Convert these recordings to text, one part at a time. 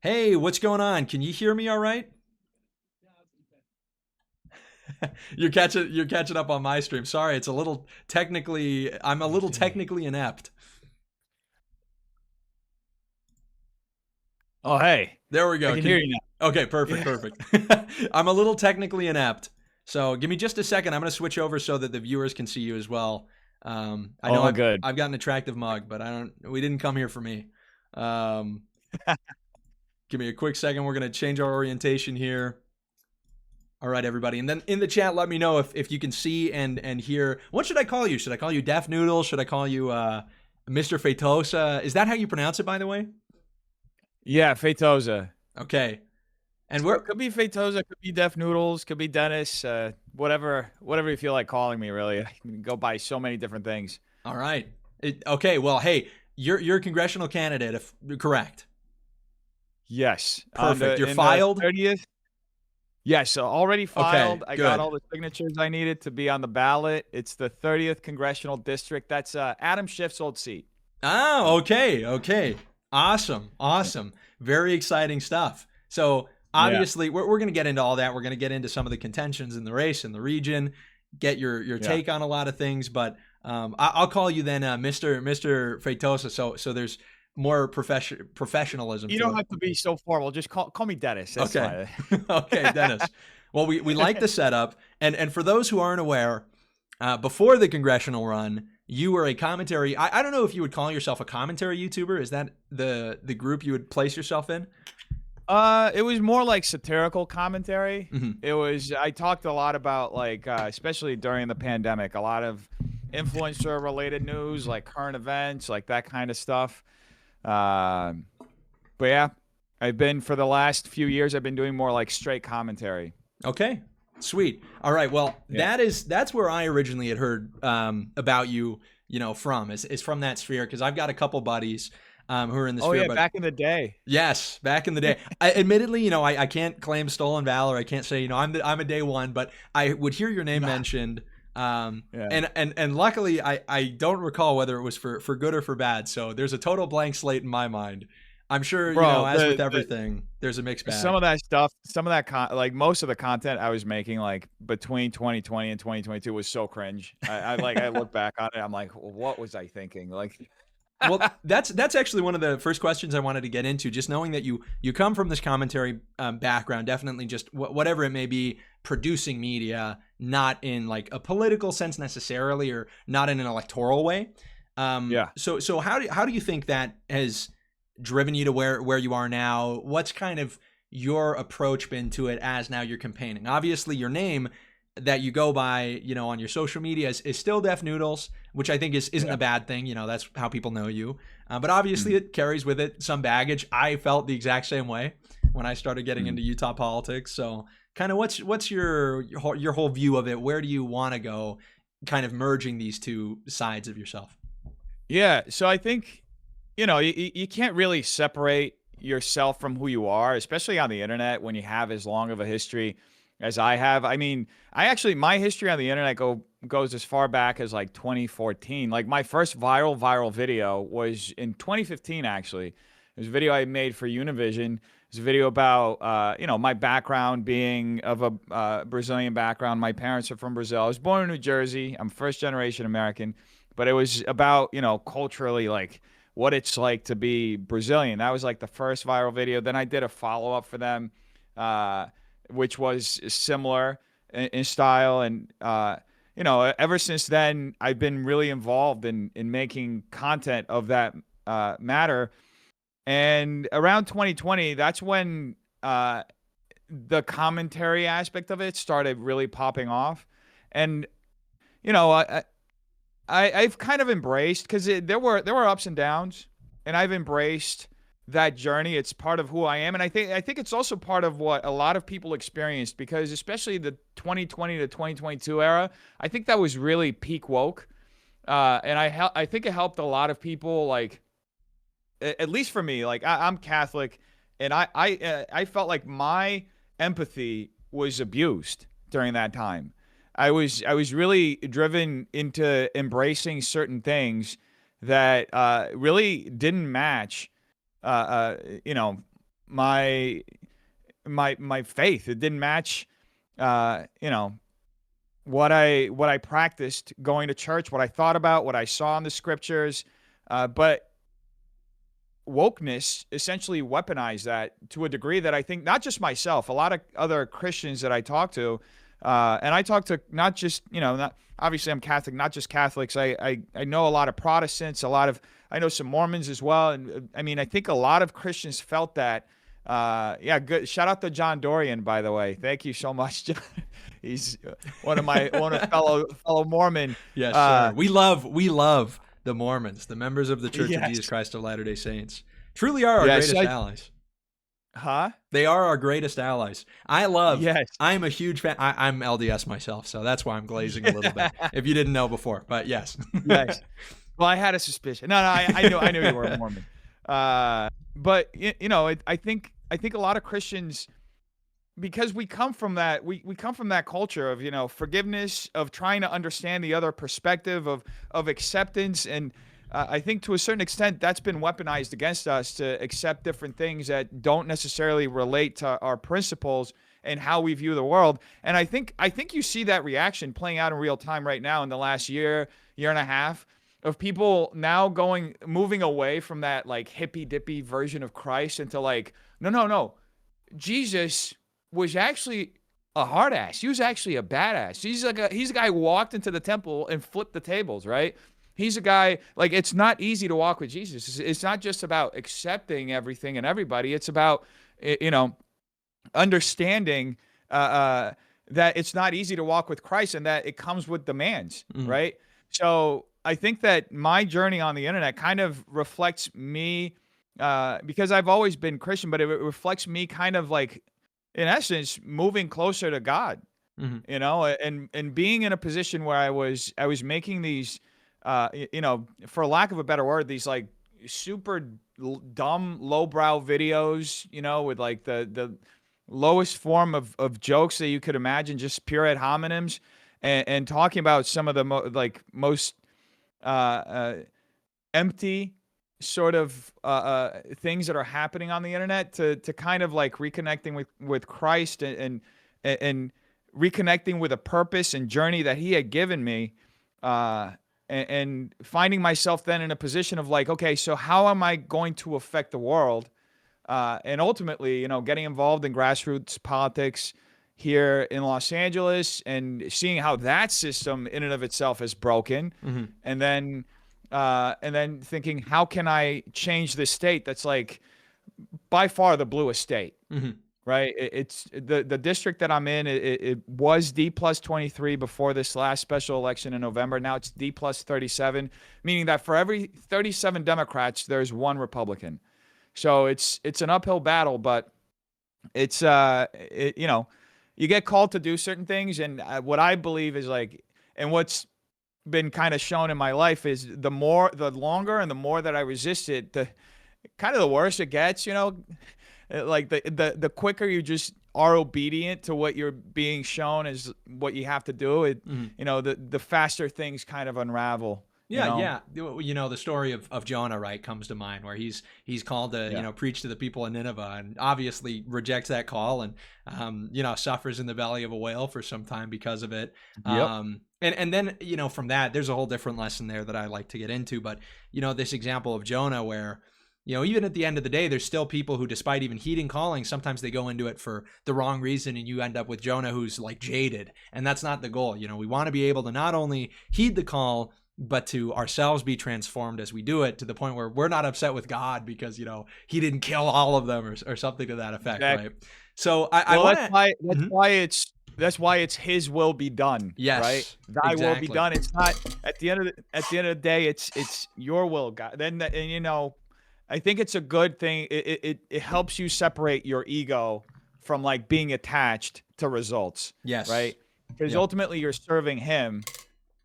Hey, what's going on? Can you hear me all right? You're catching up on my stream. Sorry, it's a little technically I'm a little Okay. technically inept. Oh, hey, There we I go. can hear Can you now. Okay, perfect, Yeah. perfect. I'm a little technically inept. So, give me just a second. I'm going to switch over so that the viewers can see you as well. I know Oh, I've good. I've got an attractive mug, but I don't we didn't come here for me. Um, Give me a quick second. We're going to change our orientation here. All right, everybody. And then in the chat, let me know if you can see and hear. What should I call you? Should I call you Defnoodles? Should I call you Mr. Feitosa? Is that how you pronounce it, by the way? Yeah, Feitosa. Okay. And So we're it could be Feitosa, could be Defnoodles, could be Dennis, whatever you feel like calling me. Really, I can go by so many different things. all right. Okay. Well, hey, you're a congressional candidate, if correct. Yes, on Perfect. You're the in the filed. 30th. Yes, so already Okay. filed. I got Good. all the signatures I needed to be on the ballot. It's the 30th congressional district. That's Adam Schiff's old seat. Oh, So okay. Okay. Awesome. Awesome. Very exciting stuff. So yeah, obviously, we're going to get into all that. We're going to get into some of the contentions in the race in the region, get your yeah. take on a lot of things. But I'll call you then Mr. Feitosa. So there's more professionalism You to don't it. have to be so formal. Just call me Dennis. That's Okay. fine. Okay, Dennis. Well, we like the setup, and for those who aren't aware, before the congressional run, you were a commentary. I don't know if you would call yourself a commentary YouTuber. Is that the group you would place yourself in? It was more like satirical commentary. Mm-hmm. I talked a lot about especially during the pandemic, a lot of influencer related news, like current events, like that kind of stuff. Um, but yeah, I've been for the last few years, I've been doing more like straight commentary. Okay, sweet. All right. Well, Yeah. that's where I originally had heard about you. From is from that sphere because I've got a couple buddies who are in the Oh sphere, yeah, but back in the day. yes, back in the day. Admittedly, I can't claim stolen valor. I can't say, I'm a day one, but I would hear your name Nah. mentioned. Yeah. And luckily, I don't recall whether it was for good or for bad. So there's a total blank slate in my mind. I'm sure, Bro, as with everything, there's a mixed some bag. of that stuff, some of that like most of the content I was making like between 2020 and 2022 was so cringe. I look back on it, I'm like, what was I thinking? Like, Well, that's actually one of the first questions I wanted to get into. Just knowing that you come from this commentary background, definitely just whatever it may be, producing media, not in like a political sense necessarily, or not in an electoral way. yeah. So how do you think that has driven you to where you are now? What's kind of your approach been to it as now you're campaigning? Obviously, your name that you go by, on your social media is still Def Noodles, which I think isn't Yeah. a bad thing. That's how people know you. But obviously, Mhm. it carries with it some baggage. I felt the exact same way when I started getting Mhm. into Utah politics. So, kind of, what's your whole view of it? Where do you want to go? Kind of merging these two sides of yourself. Yeah. So I think, you can't really separate yourself from who you are, especially on the internet when you have as long of a history as I have. I mean, my history on the internet goes as far back as like 2014. Like my first viral video was in 2015 actually. It was a video I made for Univision. It was a video about my background being of a Brazilian background. My parents are from Brazil. I was born in New Jersey. I'm first generation American, but it was about, culturally like what it's like to be Brazilian. That was like the first viral video. Then I did a follow up for them, uh, which was similar in style. And, ever since then, I've been really involved in making content of that matter. And around 2020, that's when the commentary aspect of it started really popping off. And, you know, I, I've kind of embraced because there were ups and downs, and I've embraced that journey. It's part of who I am, and I think it's also part of what a lot of people experienced because especially the 2020 to 2022 era, I think that was really peak woke, and I think it helped a lot of people. Like at least for me, like I'm Catholic, and I felt like my empathy was abused during that time. I was really driven into embracing certain things that really didn't match, uh, uh, you know, my my faith. It didn't match, you know, what I practiced going to church, what I thought about, what I saw in the scriptures. But wokeness essentially weaponized that to a degree that I think not just myself, a lot of other Christians that I talk to, and I talk to not just, not obviously I'm Catholic, not just Catholics. I know a lot of Protestants, I know some Mormons as well, and I mean I think a lot of Christians felt that. Yeah, good. Shout out to John Dorian, by the way. Thank you so much, John. He's one of fellow Mormon. Yes, sir. We love the Mormons, the members of the Church of Jesus Yes, Christ of Latter-day Saints. Truly are our yes, greatest allies. huh? They are our greatest allies. Yes, I'm a huge fan. I'm LDS myself, so that's why I'm glazing a little bit. If you didn't know before, but yes. yes. Well, I had a suspicion. No, no, I knew you were a Mormon. But I think a lot of Christians, because we come from that, we come from that culture of forgiveness, of trying to understand the other perspective, of acceptance, and I think to a certain extent that's been weaponized against us to accept different things that don't necessarily relate to our principles and how we view the world. And I think you see that reaction playing out in real time right now in the last year and a half, of people now moving away from that like hippy dippy version of Christ into like, no, no, no. Jesus was actually a hard ass. He was actually a badass. He's a guy who walked into the temple and flipped the tables, right? He's a guy, like, it's not easy to walk with Jesus. It's not just about accepting everything and everybody. It's about understanding that it's not easy to walk with Christ and that it comes with demands, Mhm. right? So I think that my journey on the internet kind of reflects me, because I've always been Christian, but it reflects me kind of like, in essence, moving closer to God, Mhm. and being in a position where I was making these, for lack of a better word, these like super dumb lowbrow videos, with like the lowest form of jokes that you could imagine, just pure ad hominems, and talking about some of the most uh, uh, empty sort of things that are happening on the internet, to kind of like reconnecting with Christ, and reconnecting with a purpose and journey that He had given me, and finding myself then in a position of like, okay, so how am I going to affect the world? And ultimately, getting involved in grassroots politics here in Los Angeles and seeing how that system in and of itself is broken, Mhm. and then thinking, how can I change this state that's like by far the bluest state, Mhm. right? It's the district that I'm in. It was D plus 23 before this last special election in November. Now it's D plus 37, meaning that for every 37 Democrats, there's one Republican. So it's an uphill battle, but it's you get called to do certain things, and what I believe is like, and what's been kind of shown in my life is the longer and the more that I resist it, the kind of the worse it gets. Like the quicker you just are obedient to what you're being shown is what you have to do. Mhm. The faster things kind of unravel. You Yeah, know. yeah. The story of Jonah, right, comes to mind, where he's called to, Yeah. preach to the people in Nineveh, and obviously rejects that call, and suffers in the belly of a whale for some time because of it. Yep. And then, from that, there's a whole different lesson there that I like to get into. But, this example of Jonah, where, even at the end of the day, there's still people who, despite even heeding calling, sometimes they go into it for the wrong reason, and you end up with Jonah who's like jaded. And that's not the goal. We want to be able to not only heed the call, but to ourselves be transformed as we do it, to the point where we're not upset with God because He didn't kill all of them, or something to that effect, right? Exactly. So I Well, want that's to. why that's why it's His will be done, right? Yes, Thy will be exactly. done. It's not at the end of the day. It's your will, God. And I think it's a good thing. It helps you separate your ego from like being attached to results, Yes. right? Because Yep. ultimately you're serving Him.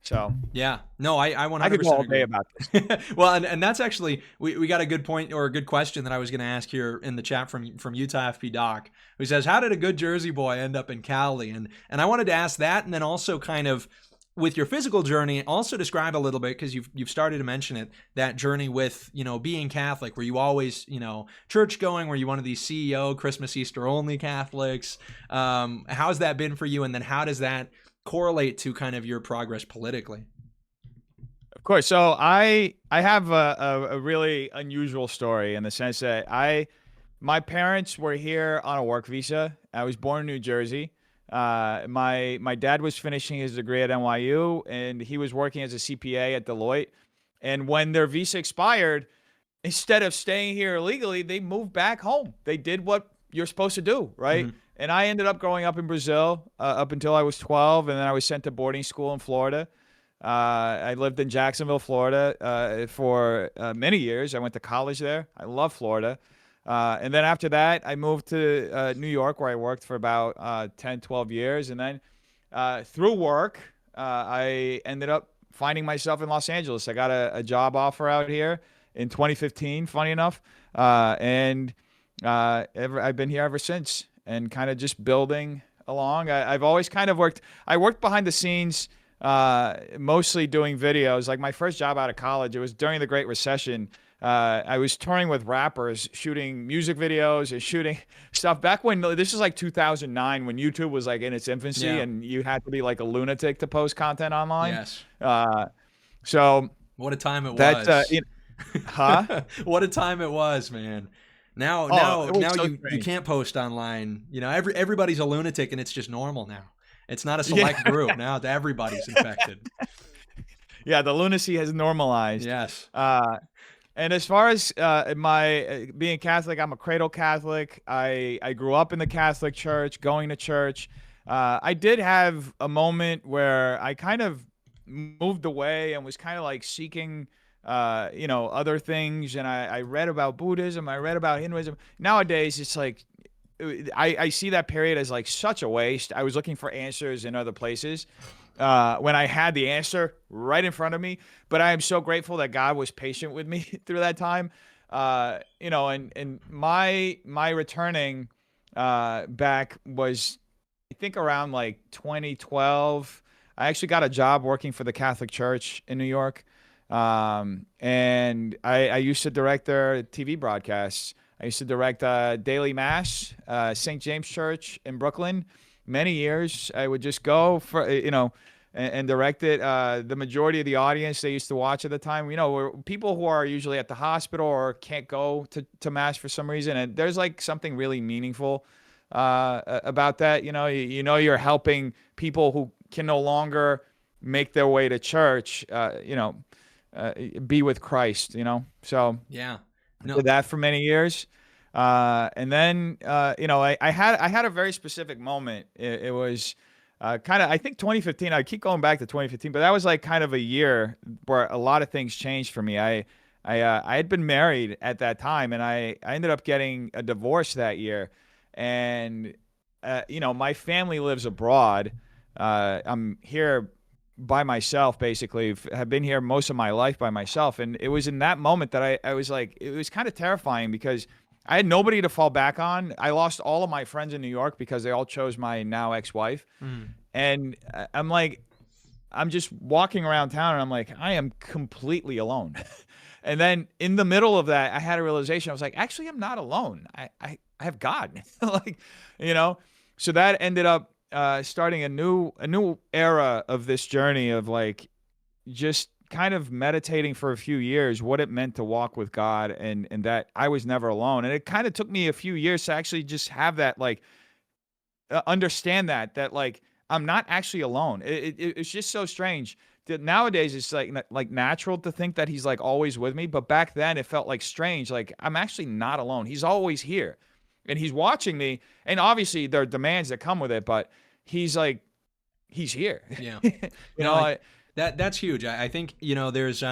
So Yeah. No, I I could go 100% all day agree. about this. Well, and that's actually, we got a good point, or a good question, that I was going to ask here in the chat from Utah FP Doc, who says, how did a good Jersey boy end up in Cali? And I wanted to ask that, and then also kind of with your physical journey, also describe a little bit, because you've started to mention it, that journey with, being Catholic. Were you always, church going? Were you one of these CEO Christmas Easter only Catholics? How's that been for you? And then how does that correlate to kind of your progress politically? Of course. So I have a really unusual story in the sense that my parents were here on a work visa. I was born in New Jersey. My dad was finishing his degree at NYU, and he was working as a CPA at Deloitte. And when their visa expired, instead of staying here illegally, they moved back home. They did what you're supposed to do, right? Mm-hmm. And I ended up growing up in Brazil up until I was 12, and then I was sent to boarding school in Florida. I lived in Jacksonville, Florida, for many years. I went to college there. I love Florida. And then after that, I moved to New York, where I worked for about 10, 12 years. And then through work, I ended up finding myself in Los Angeles. I got a job offer out here in 2015, funny enough. I've been here ever since, and kind of just building along. I've always kind of I worked behind the scenes, mostly doing videos. Like my first job out of college, it was during the Great Recession. I was touring with rappers, shooting music videos and shooting stuff back when this was like 2009, when YouTube was like in its infancy, Yeah. and you had to be like a lunatic to post content online. Yes. So What a time it that, was. huh? What a time it was, man. Now, Oh, now, it was now so you strange. can't post online. Everybody's a lunatic, and it's just normal now. It's not a select group now. Everybody's infected. Yeah, the lunacy has normalized. Yes. And as far as my being Catholic, I'm a cradle Catholic. I grew up in the Catholic Church, going to church. I did have a moment where I kind of moved away and was kind of like seeking, other things. And I read about Buddhism. I read about Hinduism. Nowadays, it's like I see that period as like such a waste. I was looking for answers in other places when I had the answer right in front of me. But I am so grateful that God was patient with me through that time. And my returning back was, I think, around like 2012. I actually got a job working for the Catholic Church in New York. And I used to direct their TV broadcasts. I used to direct Daily Mass, St. James Church in Brooklyn. Many years, I would just go for, and direct it. The majority of the audience they used to watch at the time, were people who are usually at the hospital or can't go to Mass for some reason. And there's like something really meaningful about that. You're helping people who can no longer make their way to church, be with Christ, So Yeah. I No. did that for many years. And then, I had a very specific moment. It was kind of, I think 2015, I keep going back to 2015, but that was like kind of a year where a lot of things changed for me. I had been married at that time, and I ended up getting a divorce that year. And, my family lives abroad. I'm here by myself, basically. Have been here most of my life by myself. And it was in that moment that I was like, it was kind of terrifying because I had nobody to fall back on. I lost all of my friends in New York because they all chose my now ex-wife. Mm. And I'm like, I'm just walking around town, and I'm like, I am completely alone. And then in the middle of that, I had a realization. I was like, actually, I'm not alone. I have God. like, so that ended up starting a new era of this journey of like just kind of meditating for a few years what it meant to walk with God, and that I was never alone. And it kind of took me a few years to actually just have that, like, understand that like I'm not actually alone. It's just so strange that nowadays it's like natural to think that he's like always with me, but back then it felt like strange. Like I'm actually not alone. He's always here, and he's watching me. And obviously there are demands that come with it, but he's here. Yeah. you No, know, that's huge. I think, there's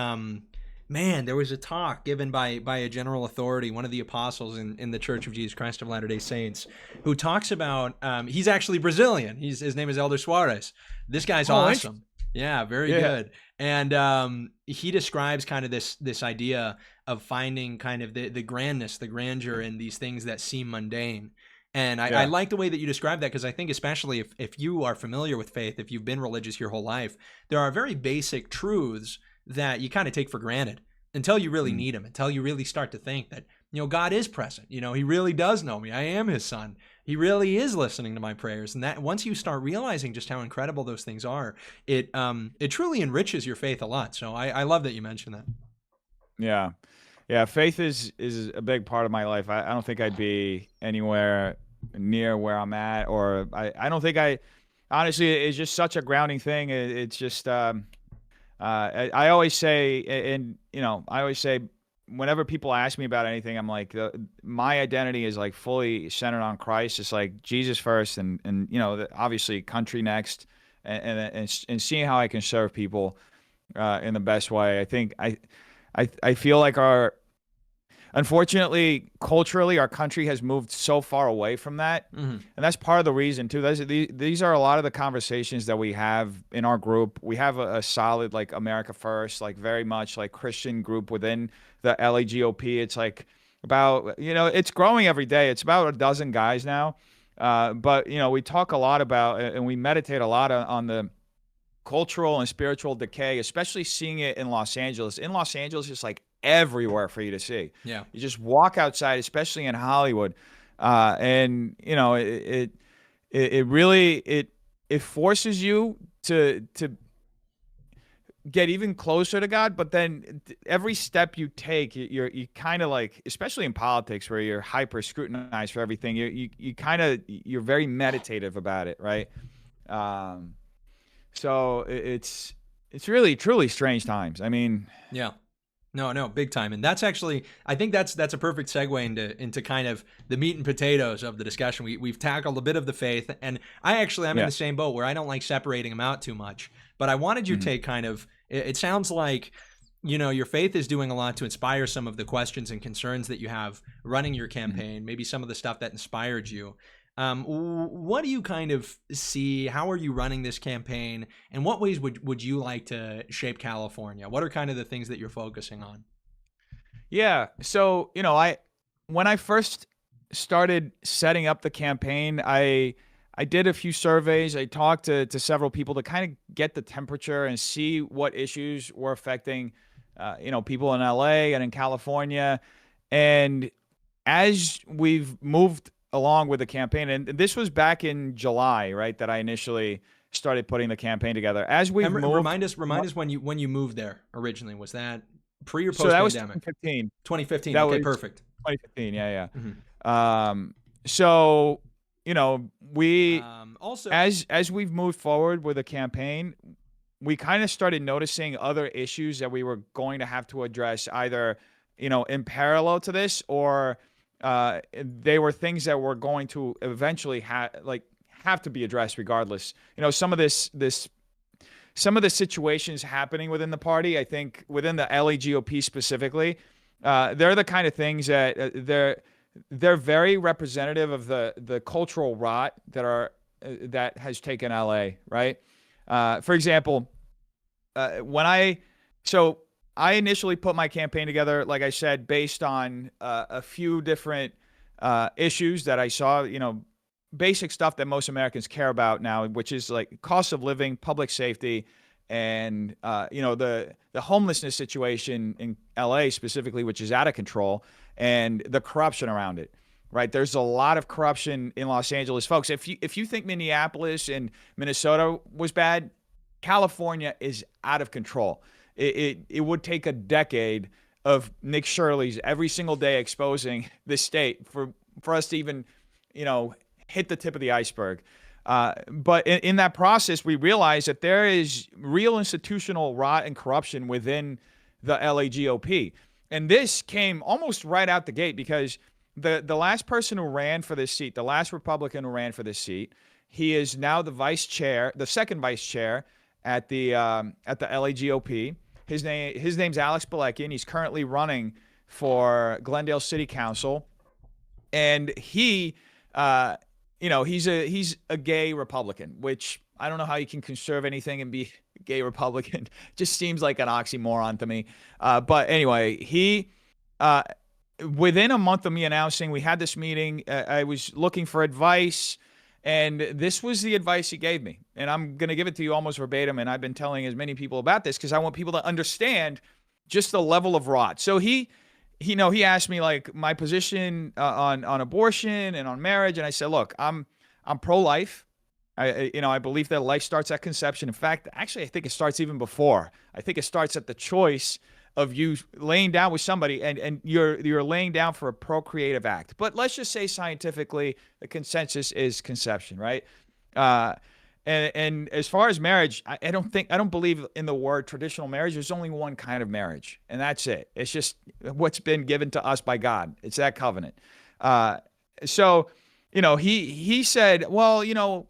man, there was a talk given by a general authority, one of the apostles in the Church of Jesus Christ of Latter-day Saints, who talks about he's actually Brazilian. His name is Elder Suarez. This guy's awesome. Yeah, very good. And he describes kind of this idea of finding kind of the grandness, the grandeur in these things that seem mundane. And I Yeah. like the way that you describe that, because I think, especially if you are familiar with faith, if you've been religious your whole life, there are very basic truths that you kind of take for granted until you really Mm. need them, until you really start to think that, God is present. He really does know me. I am his son. He really is listening to my prayers. And that, once you start realizing just how incredible those things are, it truly enriches your faith a lot. So I love that you mentioned that. Yeah. Yeah, faith is a big part of my life. I don't think I'd be anywhere near where I'm at, or I don't think I honestly, it's just such a grounding thing. It's just I always say, and I always say, whenever people ask me about anything, I'm like, my identity is like fully centered on Christ. It's like Jesus first, and obviously country next, and seeing how I can serve people in the best way. I think I feel like unfortunately, culturally, our country has moved so far away from that. Hmm. And that's part of the reason, too. These are a lot of the conversations that we have in our group. We have a solid, like, America First, like, very much like Christian group within the LAGOP. It's like about, it's growing every day. It's about a dozen guys now. But, we talk a lot about, and we meditate a lot on the cultural and spiritual decay, especially seeing it in Los Angeles. In Los Angeles, it's like everywhere for you to see. Yeah. You just walk outside, especially in Hollywood, and it really it forces you to get even closer to God. But then every step you take, you kind of like, especially in politics where you're hyper scrutinized for everything. You kind of you're very meditative about it, right? Um, so it's really truly strange times. I mean, Yeah. No, no, big time. And that's actually, I think that's a perfect segue into kind of the meat and potatoes of the discussion. We've tackled a bit of the faith, and I'm in yeah. the same boat where I don't like separating them out too much. But I wanted your Mhm. take kind of, it sounds like, your faith is doing a lot to inspire some of the questions and concerns that you have running your Mhm. campaign, maybe some of the stuff that inspired you. What do you kind of see? How are you running this campaign? And what ways would you like to shape California? What are kind of the things that you're focusing on? Yeah. So, when I first started setting up the campaign, I did a few surveys. I talked to several people to kind of get the temperature and see what issues were affecting people in LA and in California. And as we've moved along with the campaign, and this was back in July, right, that I initially started putting the campaign together. As we've And moved, remind us when you moved there originally. Was that pre or so post that was pandemic? 2015. 2015. That Okay, was perfect. 2015. Yeah, Mhm. yeah. So we Also, as we've moved forward with the campaign, we kind of started noticing other issues that we were going to have to address, either in parallel to this, or they were things that were going to eventually have to be addressed regardless. Some of the situations happening within the party, I think within the LAGOP specifically, they're the kind of things that they're very representative of the cultural rot that has taken LA, right? For example, when I initially put my campaign together, like I said, based on a few different issues that I saw, basic stuff that most Americans care about now, which is like cost of living, public safety, and the homelessness situation in LA specifically, which is out of control, and the corruption around it. Right, there's a lot of corruption in Los Angeles, folks. If you think Minneapolis and Minnesota was bad, California is out of control. It would take a decade of Nick Shirley's every single day exposing this state for us to even, you know, hit the tip of the iceberg. But in that process, we realized that there is real institutional rot and corruption within the LAGOP. And this came almost right out the gate because the last person who ran for this seat, the last Republican who ran for this seat, he is now the vice chair, the second vice chair at the LAGOP. His name's Alex Balecki, and he's currently running for Glendale City Council. And he's a gay Republican, which I don't know how you can conserve anything and be a gay Republican. Just seems like an oxymoron to me. But anyway, uh, within a month of me announcing, we had this meeting. I was looking for advice, and this was the advice he gave me. And I'm going to give it to you almost verbatim. And I've been telling as many people about this because I want people to understand just the level of rot. So he asked me like my position on abortion and on marriage, and I said, look, I'm pro-life. I believe that life starts at conception. In fact, actually, I think it starts even before. I think it starts at the choice of you laying down with somebody, and you're laying down for a procreative act. But let's just say scientifically, the consensus is conception, right? Uh, and as far as marriage, I don't believe in the word traditional marriage. There's only one kind of marriage, and that's it. It's just what's been given to us by God. It's that covenant. So, he said, well,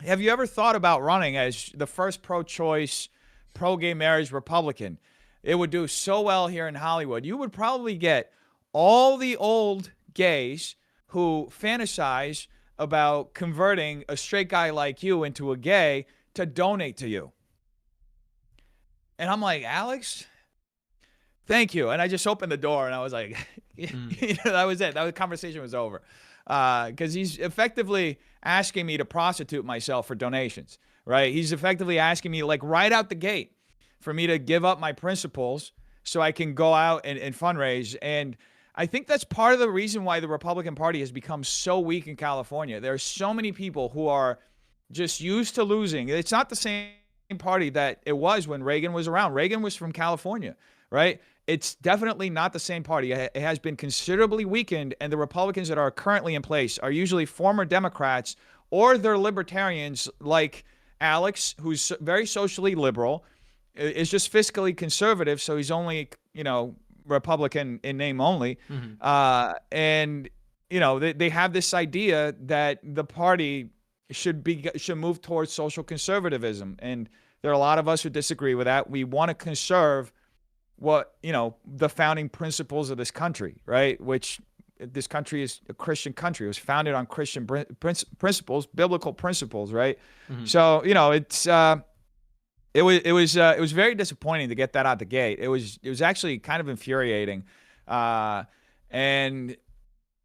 have you ever thought about running as the first pro-choice, pro-gay marriage Republican? It would do so well here in Hollywood. You would probably get all the old gays who fantasize about converting a straight guy like you into a gay to donate to you. And I'm like, Alex, thank you. And I just opened the door and I was like, that was it. The conversation was over. Because he's effectively asking me to prostitute myself for donations, right? He's effectively asking me, like, right out the gate for me to give up my principles so I can go out and fundraise. And I think that's part of the reason why the Republican Party has become so weak in California. There are so many people who are just used to losing. It's not the same party that it was when Reagan was around. Reagan was from California, right? It's definitely not the same party. It has been considerably weakened, and the Republicans that are currently in place are usually former Democrats or they're libertarians like Alex, who's very socially liberal, is just fiscally conservative, so he's only, Republican in name only. And, they have this idea that the party should move towards social conservatism, and there are a lot of us who disagree with that. We want to conserve what, the founding principles of this country, right? Which this country is a Christian country. It was founded on Christian principles, biblical principles, right? So, it was very disappointing to get that out the gate. It was actually kind of infuriating. And,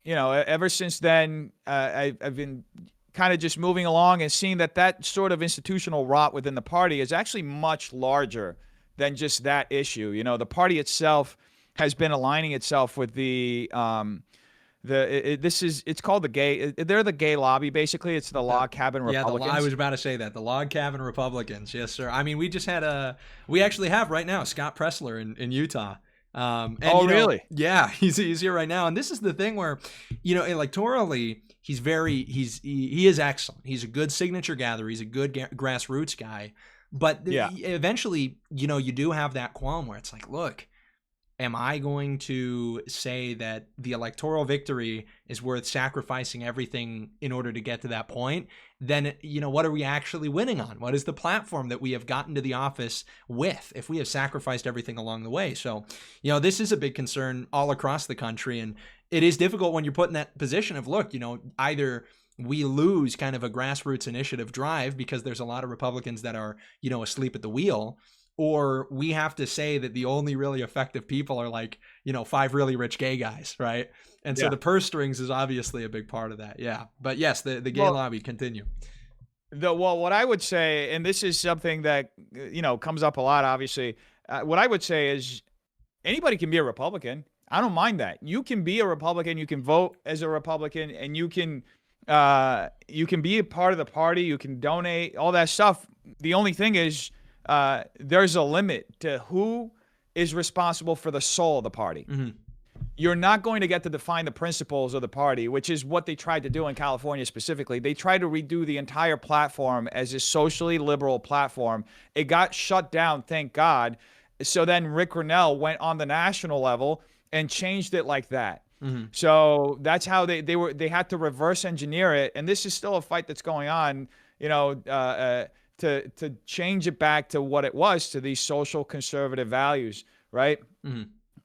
ever since then, I've been kind of just moving along and seeing that sort of institutional rot within the party is actually much larger than just that issue. The party itself has been aligning itself with it's called the gay. They're the gay lobby, basically. It's the log cabin Republicans. I was about to say that, the log cabin Republicans. Yes, sir. I mean, we actually have right now Scott Pressler in Utah. Really? Yeah, he's here right now. And this is the thing where, electorally, he is excellent. He's a good signature gatherer. He's a good grassroots guy. But eventually, you do have that qualm where it's like, look, am I going to say that the electoral victory is worth sacrificing everything in order to get to that point? Then, what are we actually winning on? What is the platform that we have gotten to the office with if we have sacrificed everything along the way? So, this is a big concern all across the country. And it is difficult when you're put in that position of, look, either we lose kind of a grassroots initiative drive because there's a lot of Republicans that are, asleep at the wheel, or we have to say that the only really effective people are like, 5 really rich gay guys, right? And so the purse strings is obviously a big part of that. Yeah. But yes, the gay lobby, continue. What I would say, and this is something that, comes up a lot, obviously, what I would say is anybody can be a Republican. I don't mind that. You can be a Republican, you can vote as a Republican, and you can be a part of the party, you can donate, all that stuff. The only thing is, there's a limit to who is responsible for the soul of the party. You're not going to get to define the principles of the party, which is what they tried to do in California specifically. They tried to redo the entire platform as a socially liberal platform. It got shut down, thank God. So then Rick Grinnell went on the national level and changed it like that. So that's how they had to reverse engineer it. And this is still a fight that's going on, to change it back to what it was, to these social conservative values, right?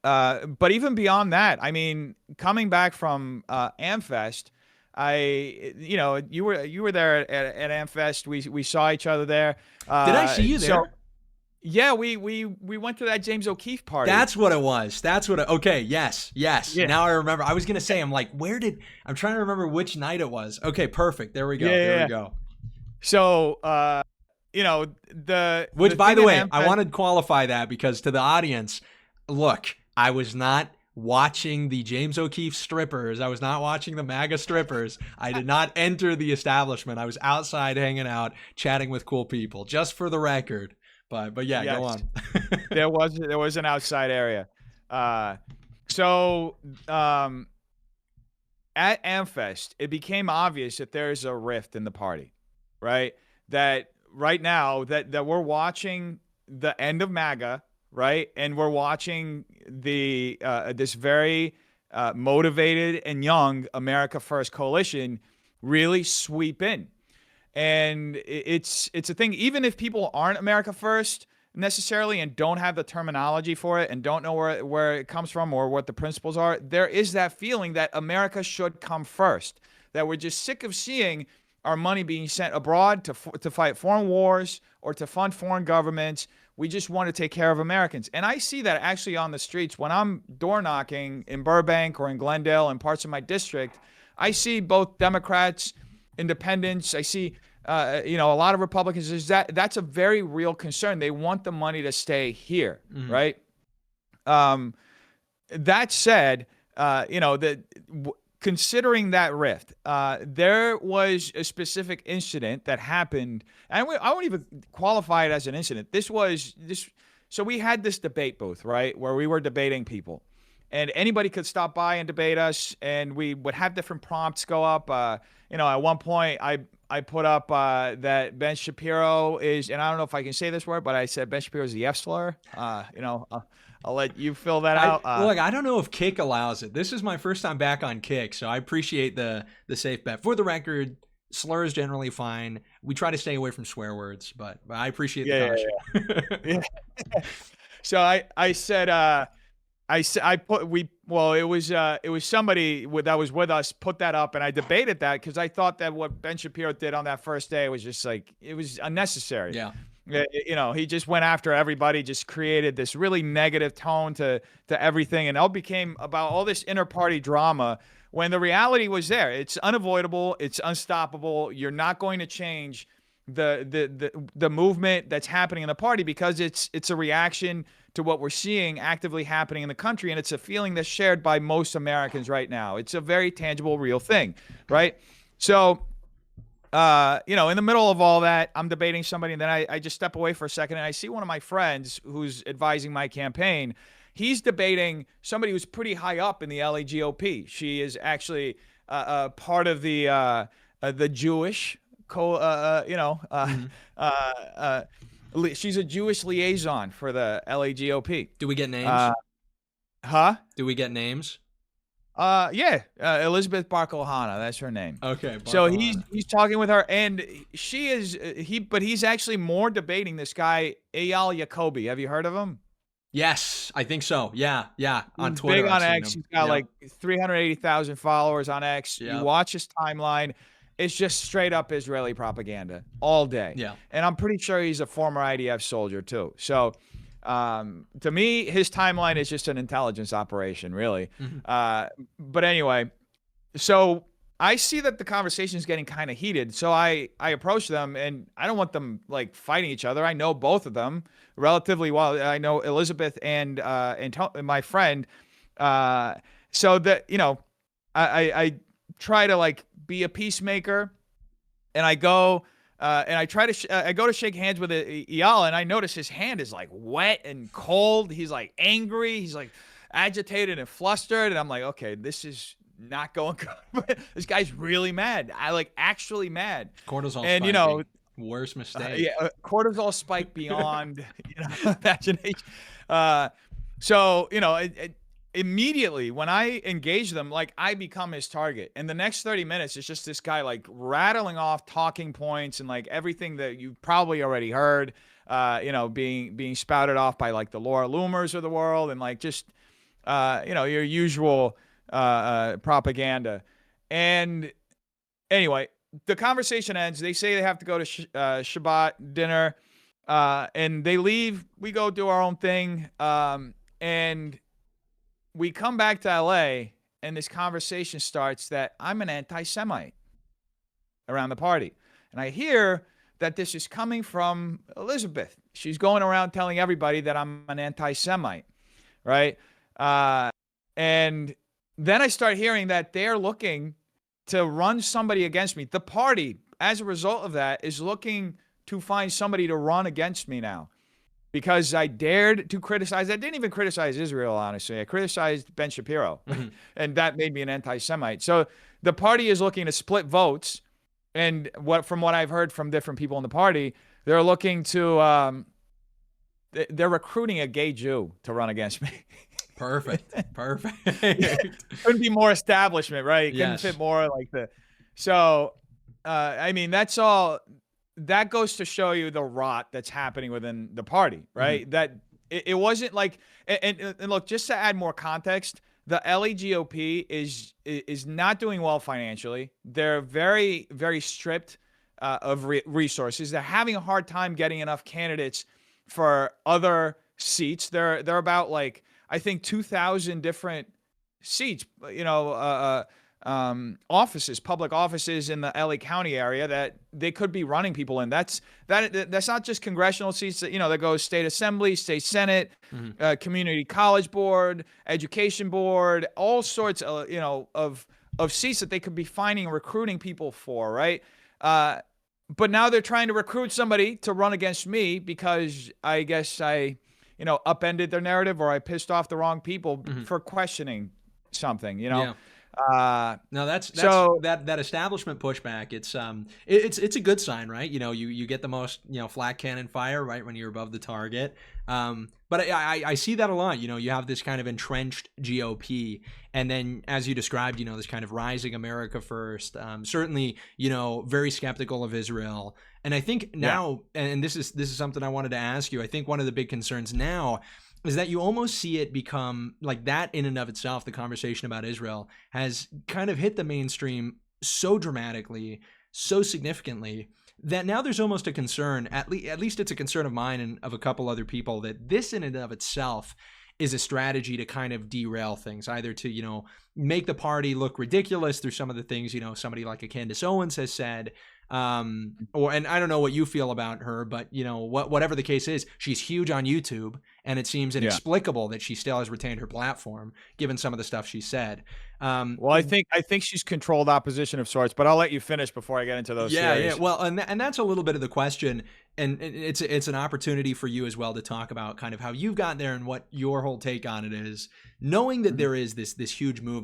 But even beyond that, I mean, coming back from Amfest, you were there at Amfest. We saw each other there. Did I see you there? Yeah, we went to that James O'Keefe party. That's what it was. That's what okay, yes, yes. Yeah. Now I remember. I was gonna say, I'm like, I'm trying to remember which night it was. Okay, perfect. There we Yeah, go. yeah, There we yeah. go. So, the Which, by thing the at way, I Amfest. want to qualify that because to the audience, look, I was not watching the James O'Keefe strippers. I was not watching the MAGA strippers. I did not enter the establishment. I was outside hanging out, chatting with cool people, just for the record. But yeah, go Yes, on. there was an outside area. Uh, so, um, at Amfest, it became obvious that there's a rift in the party, right? That right now that we're watching the end of MAGA, right? And we're watching the this very motivated and young America First coalition really sweep in. And it's a thing. Even if people aren't America First necessarily and don't have the terminology for it and don't know where it comes from or what the principles are, there is that feeling that America should come first. That we're just sick of seeing our money being sent abroad to fight foreign wars or to fund foreign governments. We just want to take care of Americans. And I see that actually on the streets when I'm door knocking in Burbank or in Glendale and parts of my district. I see both Democrats, independents. I see, a lot of Republicans. That's a very real concern. They want the money to stay here, Mhm. right? Um, that said, considering that rift, there was a specific incident that happened, and I won't even qualify it as an incident. This was this. So we had this debate booth, right, where we were debating people, and anybody could stop by and debate us, and we would have different prompts go up. At one point, I put up that Ben Shapiro is, and I don't know if I can say this word, but I said Ben Shapiro is the F slur. I'll let you fill that out. I don't know if Kick allows it. This is my first time back on Kick, so I appreciate the safe bet. For the record, slur is generally fine. We try to stay away from swear words, but I appreciate the Yeah, yeah, caution. yeah. Yeah. So I said I put we well it was somebody that was with us put that up, and I debated that because I thought that what Ben Shapiro did on that first day was just like it was unnecessary. Yeah. He just went after everybody, just created this really negative tone to everything, and it all became about all this inter-party drama when the reality was there. It's unavoidable, it's unstoppable. You're not going to change the movement that's happening in the party because it's a reaction to what we're seeing actively happening in the country, and it's a feeling that's shared by most Americans right now. It's a very tangible, real thing, right? So in the middle of all that, I'm debating somebody, and then I just step away for a second, and I see one of my friends who's advising my campaign. He's debating somebody who's pretty high up in the LA GOP. She is actually part of the Jewish Mhm. she's a Jewish liaison for the LA GOP. Do we get names? Uh, huh? Do we get names? Yeah, Elizabeth Barkelhana, that's her name. Okay, So he's Barcelona. he's talking with her, and she is but he's actually more debating this guy Eyal Jacoby. Have you heard of him? Yes, I think so. Yeah, yeah. On He's big Twitter, I've on seen X. him. He's got Yep, like 380,000 followers on X. You yep, watch his timeline, it's just straight up Israeli propaganda all day. yeah. And I'm pretty sure he's a former IDF soldier too. So to me, his timeline is just an intelligence operation, really. Mhm. But anyway, so I see that the conversation is getting kind of heated. So I approach them, and I don't want them like fighting each other. I know both of them relatively well. I know Elizabeth and my friend. Uh, so that I try to like be a peacemaker, and I go. And I try to I go to shake hands with Eyal, and I notice his hand is like wet and cold. He's like angry. He's like agitated and flustered, and I'm like, okay, this is not going good. This guy's really mad. I like actually mad. Cortisol And spiking. Worst mistake. cortisol spike beyond imagination. Uh, so immediately when I engage them, like I become his target. And the next 30 minutes is just this guy like rattling off talking points and like everything that you probably already heard. Being spouted off by like the Laura Loomers of the world and like just your usual propaganda. And anyway, the conversation ends. They say they have to go to Shabbat dinner. And they leave. We go do our own thing. And we come back to LA, and this conversation starts that I'm an anti-Semite around the party. And I hear that this is coming from Elizabeth. She's going around telling everybody that I'm an anti-Semite, right? Uh, and then I start hearing that they're looking to run somebody against me. The party, as a result of that, is looking to find somebody to run against me now because I dared to criticize. I didn't even criticize Israel, honestly. I criticized Ben Shapiro, and that made me an anti-Semite. So the party is looking to split votes, and from what I've heard from different people in the party, they're looking to they're recruiting a gay Jew to run against me. Perfect. Perfect. Couldn't be more establishment, right? It couldn't Yes. fit more like the. So, I mean, that's all. That goes to show you the rot that's happening within the party, right? That it wasn't like, and look, just to add more context, the LA GOP is not doing well financially. They're very, very stripped of resources. They're having a hard time getting enough candidates for other seats. They're about like, I think 2,000 different seats, offices, public offices in the LA County area that they could be running people in. That's not just congressional seats that goes state assembly, state senate, community college board, education board, all sorts of seats that they could be finding and recruiting people for, right? But now they're trying to recruit somebody to run against me because I guess I upended their narrative or I pissed off the wrong people for questioning something, Yeah. No, that's so that establishment pushback. It's a good sign, right? You get the most flat cannon fire right when you're above the target. But I see that a lot. You have this kind of entrenched GOP, and then as you described, this kind of rising America first. Certainly, very skeptical of Israel. And I think now, and this is something I wanted to ask you. I think one of the big concerns now is that you almost see it become like that in and of itself. The conversation about Israel has kind of hit the mainstream so dramatically, so significantly, that now there's almost a concern, at least it's a concern of mine and of a couple other people, that this in and of itself is a strategy to kind of derail things, either to, make the party look ridiculous through some of the things, somebody like a Candace Owens has said, and I don't know what you feel about her, but whatever the case is, she's huge on YouTube, and it seems inexplicable that she still has retained her platform given some of the stuff she said. Well, I think she's controlled opposition of sorts, but I'll let you finish before I get into those theories. Yeah. Well, and that's a little bit of the question, and it's an opportunity for you as well to talk about kind of how you've gotten there and what your whole take on it is, knowing that there is this huge movement.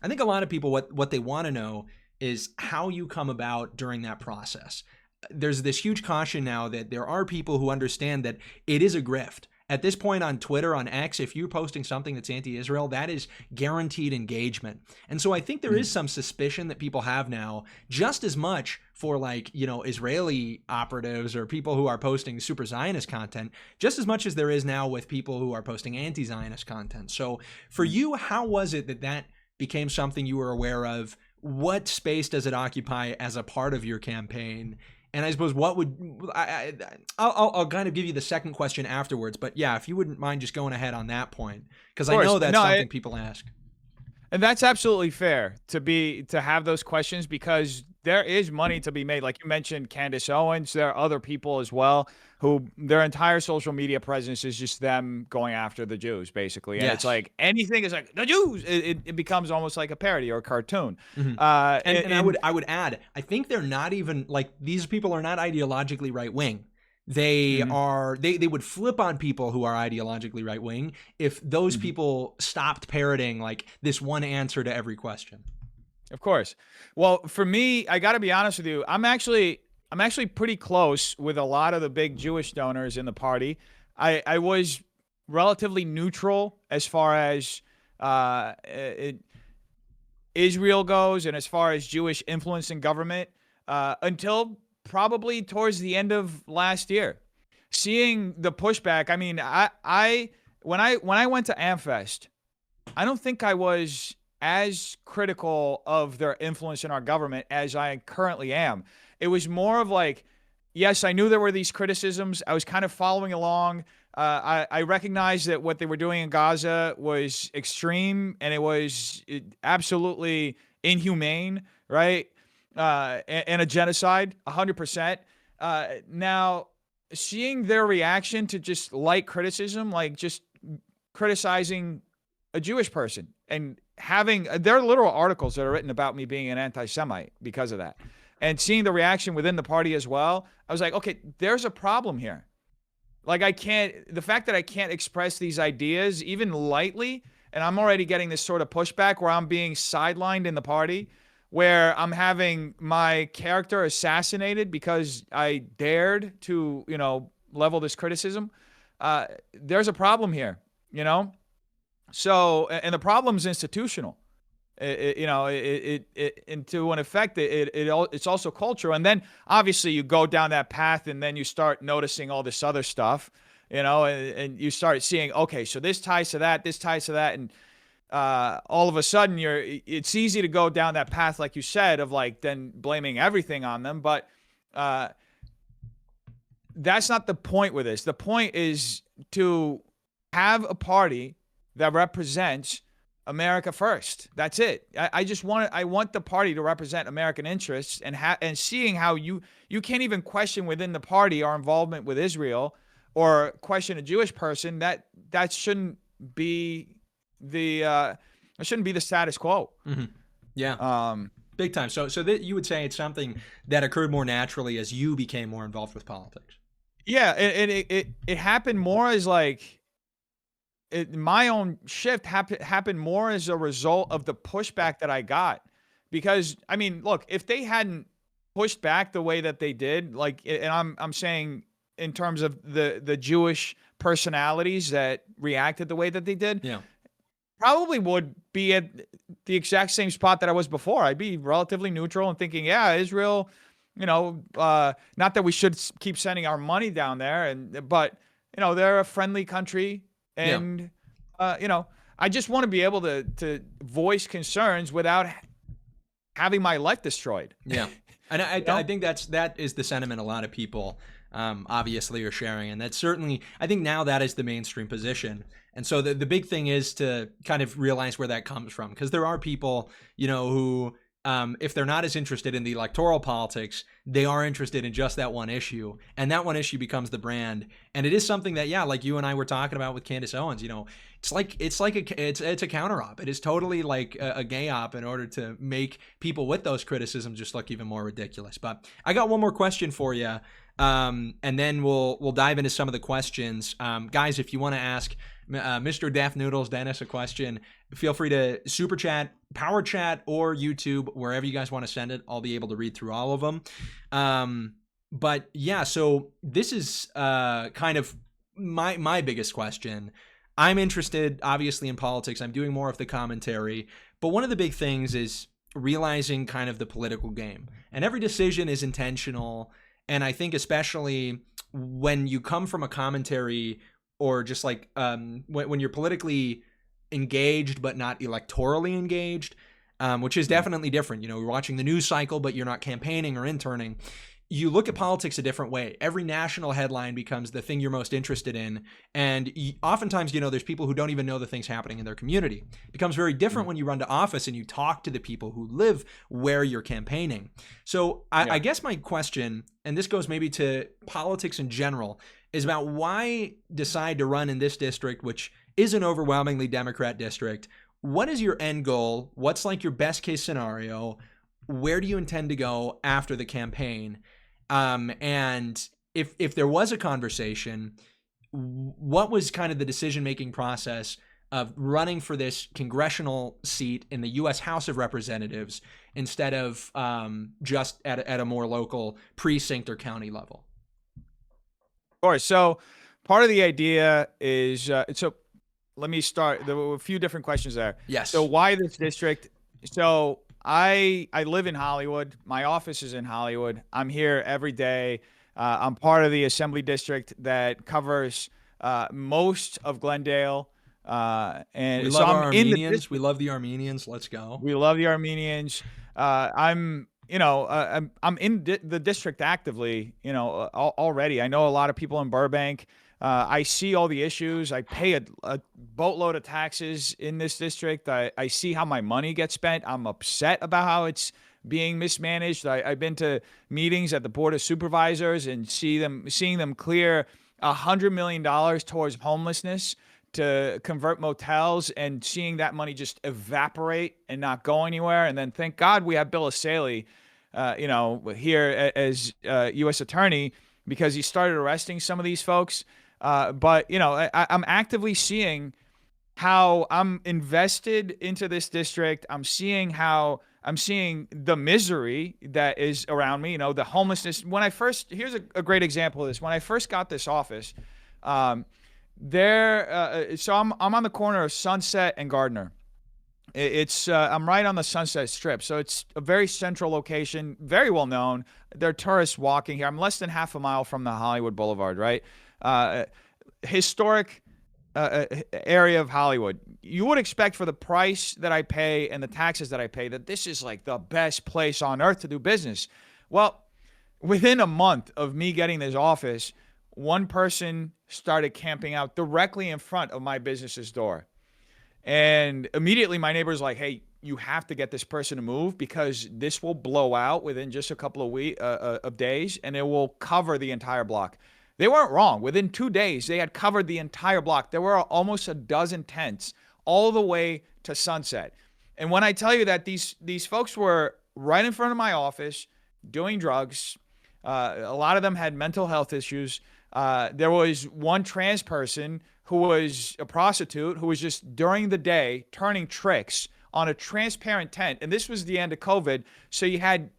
I think a lot of people what they want to know is how you come about during that process. There's this huge caution now that there are people who understand that it is a grift. At this point on Twitter, on X, if you're posting something that's anti-Israel, that is guaranteed engagement. And so I think there is some suspicion that people have now, just as much for Israeli operatives or people who are posting super Zionist content, just as much as there is now with people who are posting anti-Zionist content. So for you, how was it that became something you were aware of? What space does it occupy as a part of your campaign? And I suppose I'll kind of give you the second question afterwards. But yeah, if you wouldn't mind just going ahead on that point, because I know that's something people ask. And that's absolutely fair to have those questions, because there is money to be made. Like you mentioned, Candace Owens, there are other people as well who their entire social media presence is just them going after the Jews, basically. And it's like anything is like the Jews. It becomes almost like a parody or a cartoon. And I would add, I think they're not even like, these people are not ideologically right wing. They are they would flip on people who are ideologically right wing if those people stopped parroting like this one answer to every question. Of course. Well, for me, I got to be honest with you. I'm actually pretty close with a lot of the big Jewish donors in the party. I was relatively neutral as far as Israel goes and as far as Jewish influence in government until probably towards the end of last year. Seeing the pushback, I mean, when I went to Amfest, I don't think I was as critical of their influence in our government as I currently am. It was more of like, yes, I knew there were these criticisms. I was kind of following along. I recognized that what they were doing in Gaza was extreme and it was absolutely inhumane, right? And a genocide, 100%. Now, seeing their reaction to just light criticism, like just criticizing a Jewish person and having there are literal articles that are written about me being an anti-Semite because of that. And seeing the reaction within the party as well, I was like, okay, there's a problem here. Like the fact that I can't express these ideas even lightly, and I'm already getting this sort of pushback where I'm being sidelined in the party, where I'm having my character assassinated because I dared to, level this criticism. There's a problem here, you know? So, and the problem's institutional. And to an effect, it's also cultural. And then obviously you go down that path, and then you start noticing all this other stuff, and you start seeing, okay, so this ties to that, this ties to that, and all of a sudden it's easy to go down that path, like you said, of like then blaming everything on them, but that's not the point with this. The point is to have a party that represents America first. That's it. I want the party to represent American interests, and seeing how you can't even question within the party our involvement with Israel or question a Jewish person. That shouldn't be the status quo. Mm-hmm. Yeah. Um, Big time. So that you would say it's something that occurred more naturally as you became more involved with politics. yeah, and it happened more as like my own shift happened more as a result of the pushback that I got. Because I mean, look, if they hadn't pushed back the way that they did, like, and I'm saying in terms of the Jewish personalities that reacted the way that they did, Yeah. probably would be at the exact same spot that I was before. I'd be relatively neutral and thinking, yeah, Israel, not that we should keep sending our money down there, but they're a friendly country, Yeah. and I just want to be able to voice concerns without having my life destroyed. Yeah. And I think that is the sentiment a lot of people obviously are sharing. And that's certainly, I think now that is the mainstream position. And so the big thing is to kind of realize where that comes from. Because there are people, who, if they're not as interested in the electoral politics, they are interested in just that one issue. And that one issue becomes the brand. And it is something that, yeah, like you and I were talking about with Candace Owens, it's a counter op. It is totally like a gay op in order to make people with those criticisms just look even more ridiculous. But I got one more question for you. And then we'll dive into some of the questions. Guys, if you want to ask Mr. Defnoodles, Dennis, a question, feel free to super chat, power chat, or YouTube, wherever you guys want to send it. I'll be able to read through all of them. But yeah, so this is kind of my biggest question. I'm interested, obviously, in politics. I'm doing more of the commentary. But one of the big things is realizing kind of the political game. And every decision is intentional. And I think especially when you come from a commentary or just like when you're politically engaged but not electorally engaged, which is definitely different. You're watching the news cycle, but you're not campaigning or interning. You look at politics a different way. Every national headline becomes the thing you're most interested in. And oftentimes, there's people who don't even know the things happening in their community. It becomes very different when you run to office and you talk to the people who live where you're campaigning. So I guess my question, and this goes maybe to politics in general, is about why decide to run in this district, which is an overwhelmingly Democrat district. What is your end goal? What's like your best case scenario? Where do you intend to go after the campaign? And if there was a conversation, what was kind of the decision-making process of running for this congressional seat in the U.S. House of Representatives instead of just at a more local precinct or county level? Of course. So part of the idea is so let me start. There were a few different questions there. Yes. So why this district? So I live in Hollywood. My office is in Hollywood. I'm here every day. I'm part of the assembly district that covers most of Glendale. And We so love I'm our in the Armenians. district. We love the Armenians. Let's go. We love the Armenians. I'm I'm in the district actively, already. I know a lot of people in Burbank. I see all the issues. I pay a boatload of taxes in this district. I see how my money gets spent. I'm upset about how it's being mismanaged. I've been to meetings at the Board of Supervisors and seeing them clear $100 million towards homelessness to convert motels, and seeing that money just evaporate and not go anywhere. And then thank God we have Bill Asaley, here as U.S. attorney, because he started arresting some of these folks. But I'm actively seeing how I'm invested into this district. I'm seeing the misery that is around me. The homelessness. Here's a great example of this. When I first got this office, so I'm on the corner of Sunset and Gardner. I'm right on the Sunset Strip, so it's a very central location, very well known. There are tourists walking here. I'm less than half a mile from the Hollywood Boulevard, right? Historic area of Hollywood. You would expect, for the price that I pay and the taxes that I pay, that this is like the best place on earth to do business. Well, within a month of me getting this office, one person started camping out directly in front of my business's door. And immediately my neighbor's like, hey, you have to get this person to move, because this will blow out within just a couple of days, and it will cover the entire block. They weren't wrong. Within 2 days, they had covered the entire block. There were almost a dozen tents all the way to Sunset. And when I tell you that these folks were right in front of my office doing drugs, a lot of them had mental health issues. There was one trans person who was a prostitute who was just during the day turning tricks on a transparent tent. And this was the end of COVID. So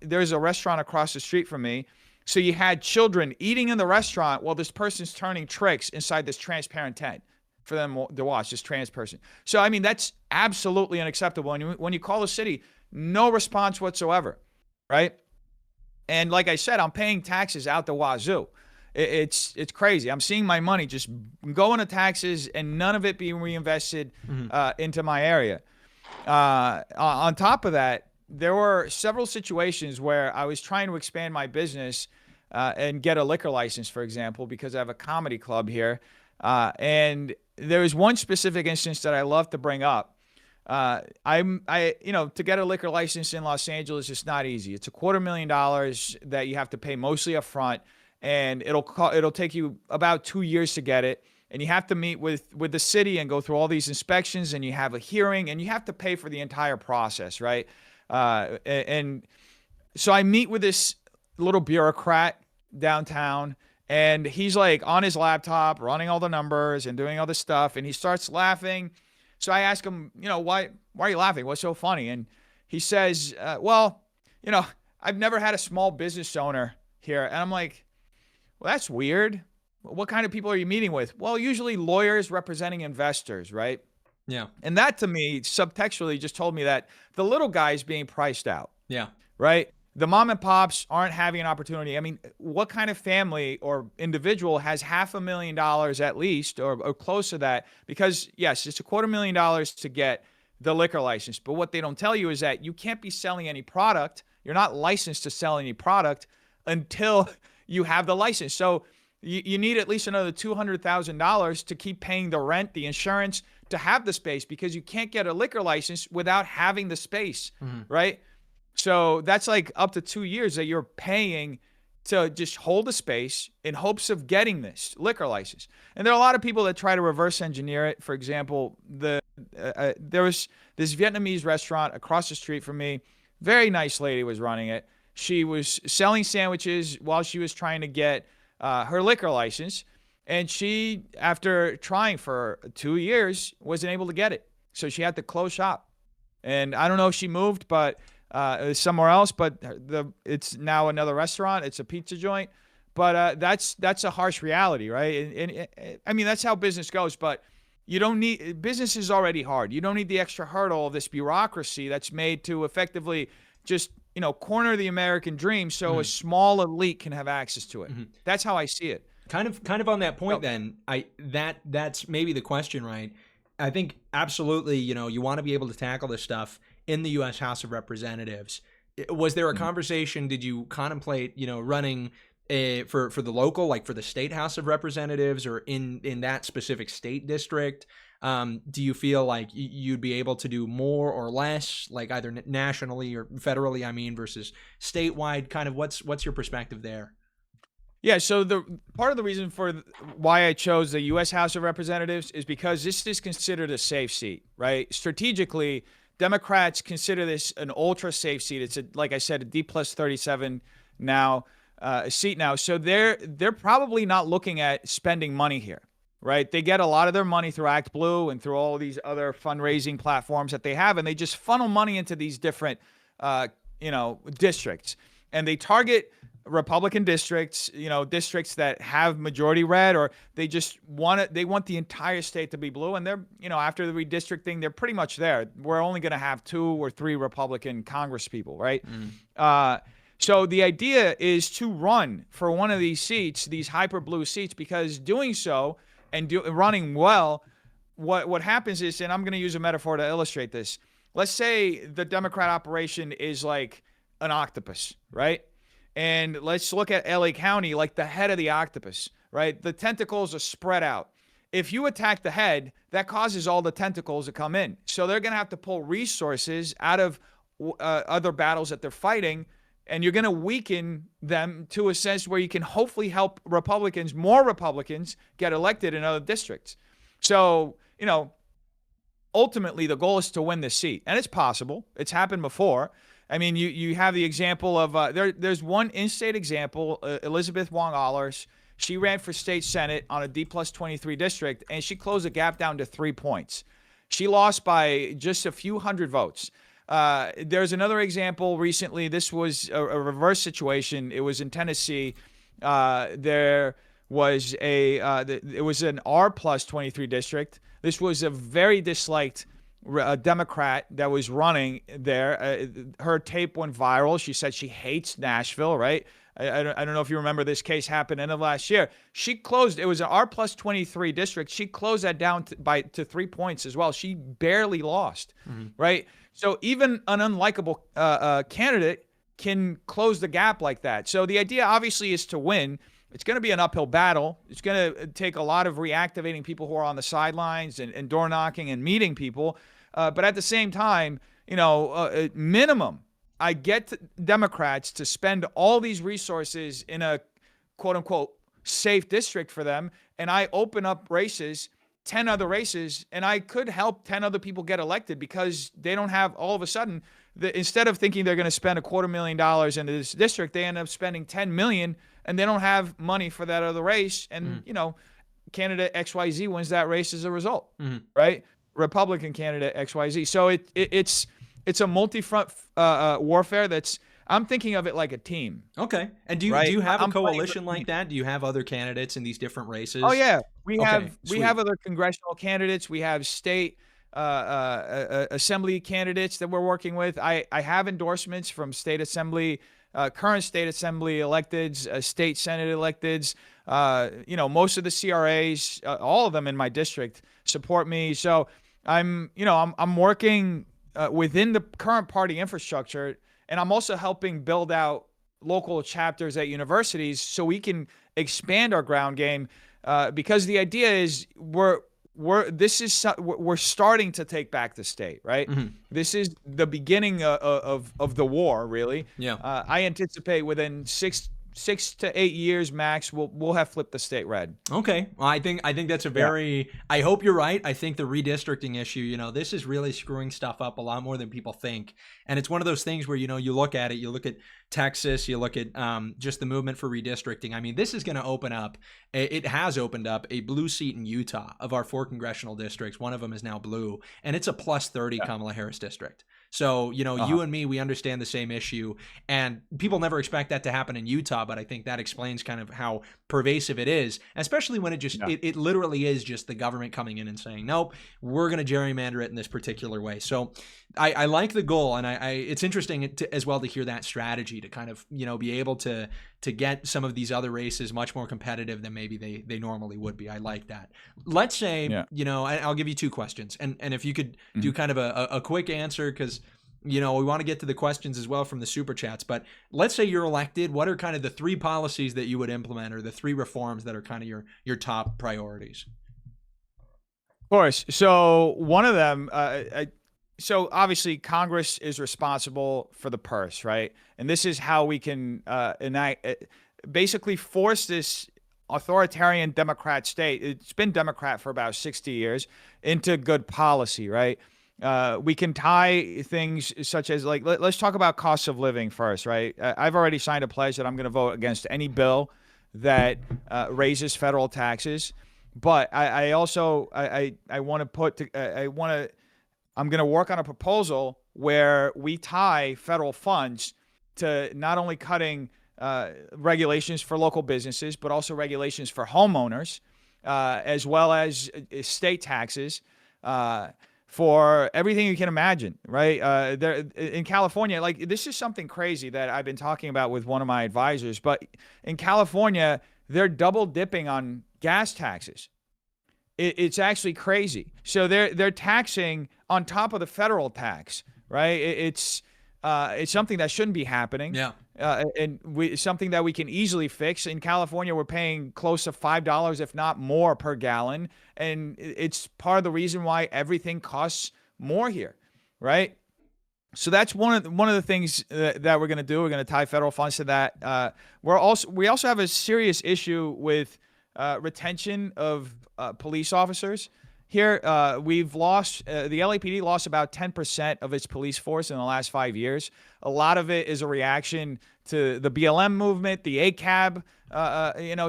there's a restaurant across the street from me. So you had children eating in the restaurant while this person's turning tricks inside this transparent tent for them to watch, this trans person. So, I mean, that's absolutely unacceptable. And when you call the city, no response whatsoever, right? And like I said, I'm paying taxes out the wazoo. It's crazy. I'm seeing my money just go into taxes and none of it being reinvested into my area. On top of that, there were several situations where I was trying to expand my business and get a liquor license, for example, because I have a comedy club here. And there was one specific instance that I love to bring up. To get a liquor license in Los Angeles, it's not easy. It's $250,000 that you have to pay mostly up front, and it'll take you about 2 years to get it. And you have to meet with the city and go through all these inspections, and you have a hearing, and you have to pay for the entire process, right? And so I meet with this little bureaucrat downtown, and he's like on his laptop running all the numbers and doing all this stuff, and he starts laughing. So I ask him, why are you laughing? What's so funny? And he says, I've never had a small business owner here. And I'm like, well, that's weird. What kind of people are you meeting with? Well, usually lawyers representing investors, right? Yeah. And that, to me, subtextually just told me that the little guy is being priced out. Yeah. Right? The mom and pops aren't having an opportunity. I mean, what kind of family or individual has $500,000 at least, or close to that? Because yes, it's $250,000 to get the liquor license. But what they don't tell you is that you can't be selling any product. You're not licensed to sell any product until you have the license. So you need at least another $200,000 to keep paying the rent, the insurance, to have the space, because you can't get a liquor license without having the space, right? So that's like up to 2 years that you're paying to just hold a space in hopes of getting this liquor license. And there are a lot of people that try to reverse engineer it. For example, there was this Vietnamese restaurant across the street from me. Very nice lady was running it. She was selling sandwiches while she was trying to get her liquor license. And she, after trying for 2 years, wasn't able to get it. So she had to close shop. And I don't know if she moved, but somewhere else, but it's now another restaurant. It's a pizza joint. But that's a harsh reality, right? And I mean, that's how business goes. But you don't need, business is already hard. You don't need the extra hurdle of this bureaucracy that's made to effectively just, corner the American dream so a small elite can have access to it. That's how I see it. Kind of on that point, then that's maybe the question, right? I think absolutely, you want to be able to tackle this stuff in the U.S. House of Representatives. was there a Mhm. conversation? Did you contemplate, running for the local, like for the state House of Representatives, or in that specific state district? Do you feel like you'd be able to do more or less, like either nationally or federally, I mean, versus statewide? Kind of what's your perspective there? Yeah, so the part of the reason for why I chose the U.S. House of Representatives is because this is considered a safe seat, right? Strategically, Democrats consider this an ultra safe seat. It's like I said, a D plus 37 now, a seat now. So they're probably not looking at spending money here, right? They get a lot of their money through Act Blue and through all of these other fundraising platforms that they have, and they just funnel money into these different, districts, and they target Republican districts, districts that have majority red, or they just want it. They want the entire state to be blue, and they're, after the redistricting, they're pretty much there. We're only going to have 2 or 3 Republican Congress people, right? So the idea is to run for one of these seats, these hyper blue seats, because doing so and running well, what happens is, and I'm going to use a metaphor to illustrate this. Let's say the Democrat operation is like an octopus, right? And let's look at LA County like the head of the octopus, right? The tentacles are spread out. If you attack the head, that causes all the tentacles to come in. So they're going to have to pull resources out of other battles that they're fighting, and you're going to weaken them to a sense where you can hopefully help more Republicans get elected in other districts. So, ultimately the goal is to win this seat, and it's possible. It's happened before. I mean, you have the example of there's one in-state example, Elizabeth Wong Allers. She ran for state senate on a D plus 23 district, and she closed the gap down to 3 points. She lost by just a few hundred votes. There's another example recently. This was a reverse situation. It was in Tennessee. There was it was an R plus 23 district. This was a very disliked Democrat that was running there. Her tape went viral. She said she hates Nashville, right? I don't know if you remember, this case happened end of last year. She closed, it was an R plus 23 district. She closed that down to 3 points as well. She barely lost, right? So even an unlikable candidate can close the gap like that. So the idea obviously is to win. It's going to be an uphill battle. It's going to take a lot of reactivating people who are on the sidelines and door knocking and meeting people. But at the same time, minimum, I get Democrats to spend all these resources in a quote unquote safe district for them. And I open up races, 10 other races, and I could help 10 other people get elected because they don't have, all of a sudden, instead of thinking they're going to spend $250,000 into this district, they end up spending $10 million, and they don't have money for that other race. And, candidate XYZ wins that race as a result, right? Republican candidate XYZ. So it's a multi-front warfare I'm thinking of it like a team. Okay. And do you have a coalition like that? Do you have other candidates in these different races? Oh yeah, we have other congressional candidates. We have state assembly candidates that we're working with. I have endorsements from state assembly, current state assembly electeds, state senate electeds. Most of the CRAs, all of them in my district support me. So I'm working within the current party infrastructure, and I'm also helping build out local chapters at universities so we can expand our ground game. Because the idea is we're starting to take back the state, right? This is the beginning of the war, really. Yeah. I anticipate within 6 to 8 years max, we'll have flipped the state red. Okay. Well, I think that's a very, I hope you're right. I think the redistricting issue, this is really screwing stuff up a lot more than people think. And it's one of those things where, you look at it, you look at Texas, you look at just the movement for redistricting. I mean, this is going to open up, it has opened up a blue seat in Utah. Of our 4 congressional districts, one of them is now blue, and it's a plus 30 Kamala Harris district. So, you and me, we understand the same issue, and people never expect that to happen in Utah, but I think that explains kind of how pervasive it is, especially when it literally is just the government coming in and saying, nope, we're going to gerrymander it in this particular way. So I like the goal, and it's interesting as well to hear that strategy to kind of, be able to get some of these other races much more competitive than maybe they normally would be. I like that. Let's say, I'll give you 2 questions, and if you could do kind of a quick answer, because we want to get to the questions as well from the super chats, but let's say you're elected. What are kind of the 3 policies that you would implement, or the 3 reforms that are kind of your top priorities? Of course. So one of them, so obviously Congress is responsible for the purse, right? And this is how we can enact, basically force this authoritarian Democrat state. It's been Democrat for about 60 years into good policy, right? We can tie things such as like let's talk about costs of living first, right? I've already signed a pledge that I'm going to vote against any bill that raises federal taxes. But I also I want to I'm going to work on a proposal where we tie federal funds to not only cutting regulations for local businesses, but also regulations for homeowners, as well as state taxes for everything you can imagine, right? There in California, like this is something crazy that I've been talking about with one of my advisors, but in California, they're double dipping on gas taxes. It's actually crazy. So they're taxing on top of the federal tax, right? It's something that shouldn't be happening. Yeah. Something that we can easily fix. In California, we're paying close to $5, if not more, per gallon, and it's part of the reason why everything costs more here, right? So that's one of the things that we're going to do. We're going to tie federal funds to that. We also have a serious issue with retention of police officers. Here, we've lost, the LAPD lost about 10% of its police force in the last 5 years. A lot of it is a reaction to the BLM movement, the ACAB,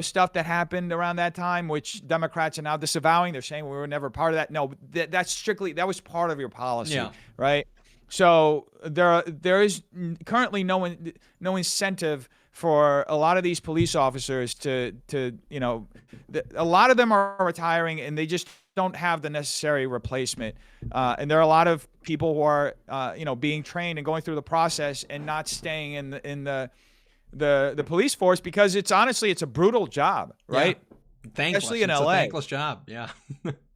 stuff that happened around that time, which Democrats are now disavowing. They're saying we were never part of that. No, that was part of your policy, Yeah. right? So there is currently no incentive for a lot of these police officers to a lot of them are retiring and they just don't have the necessary replacement. And there are a lot of people who are being trained and going through the process and not staying in the police force because it's a brutal job, right? Yeah. Thankless. Especially in it's LA. A thankless job. Yeah.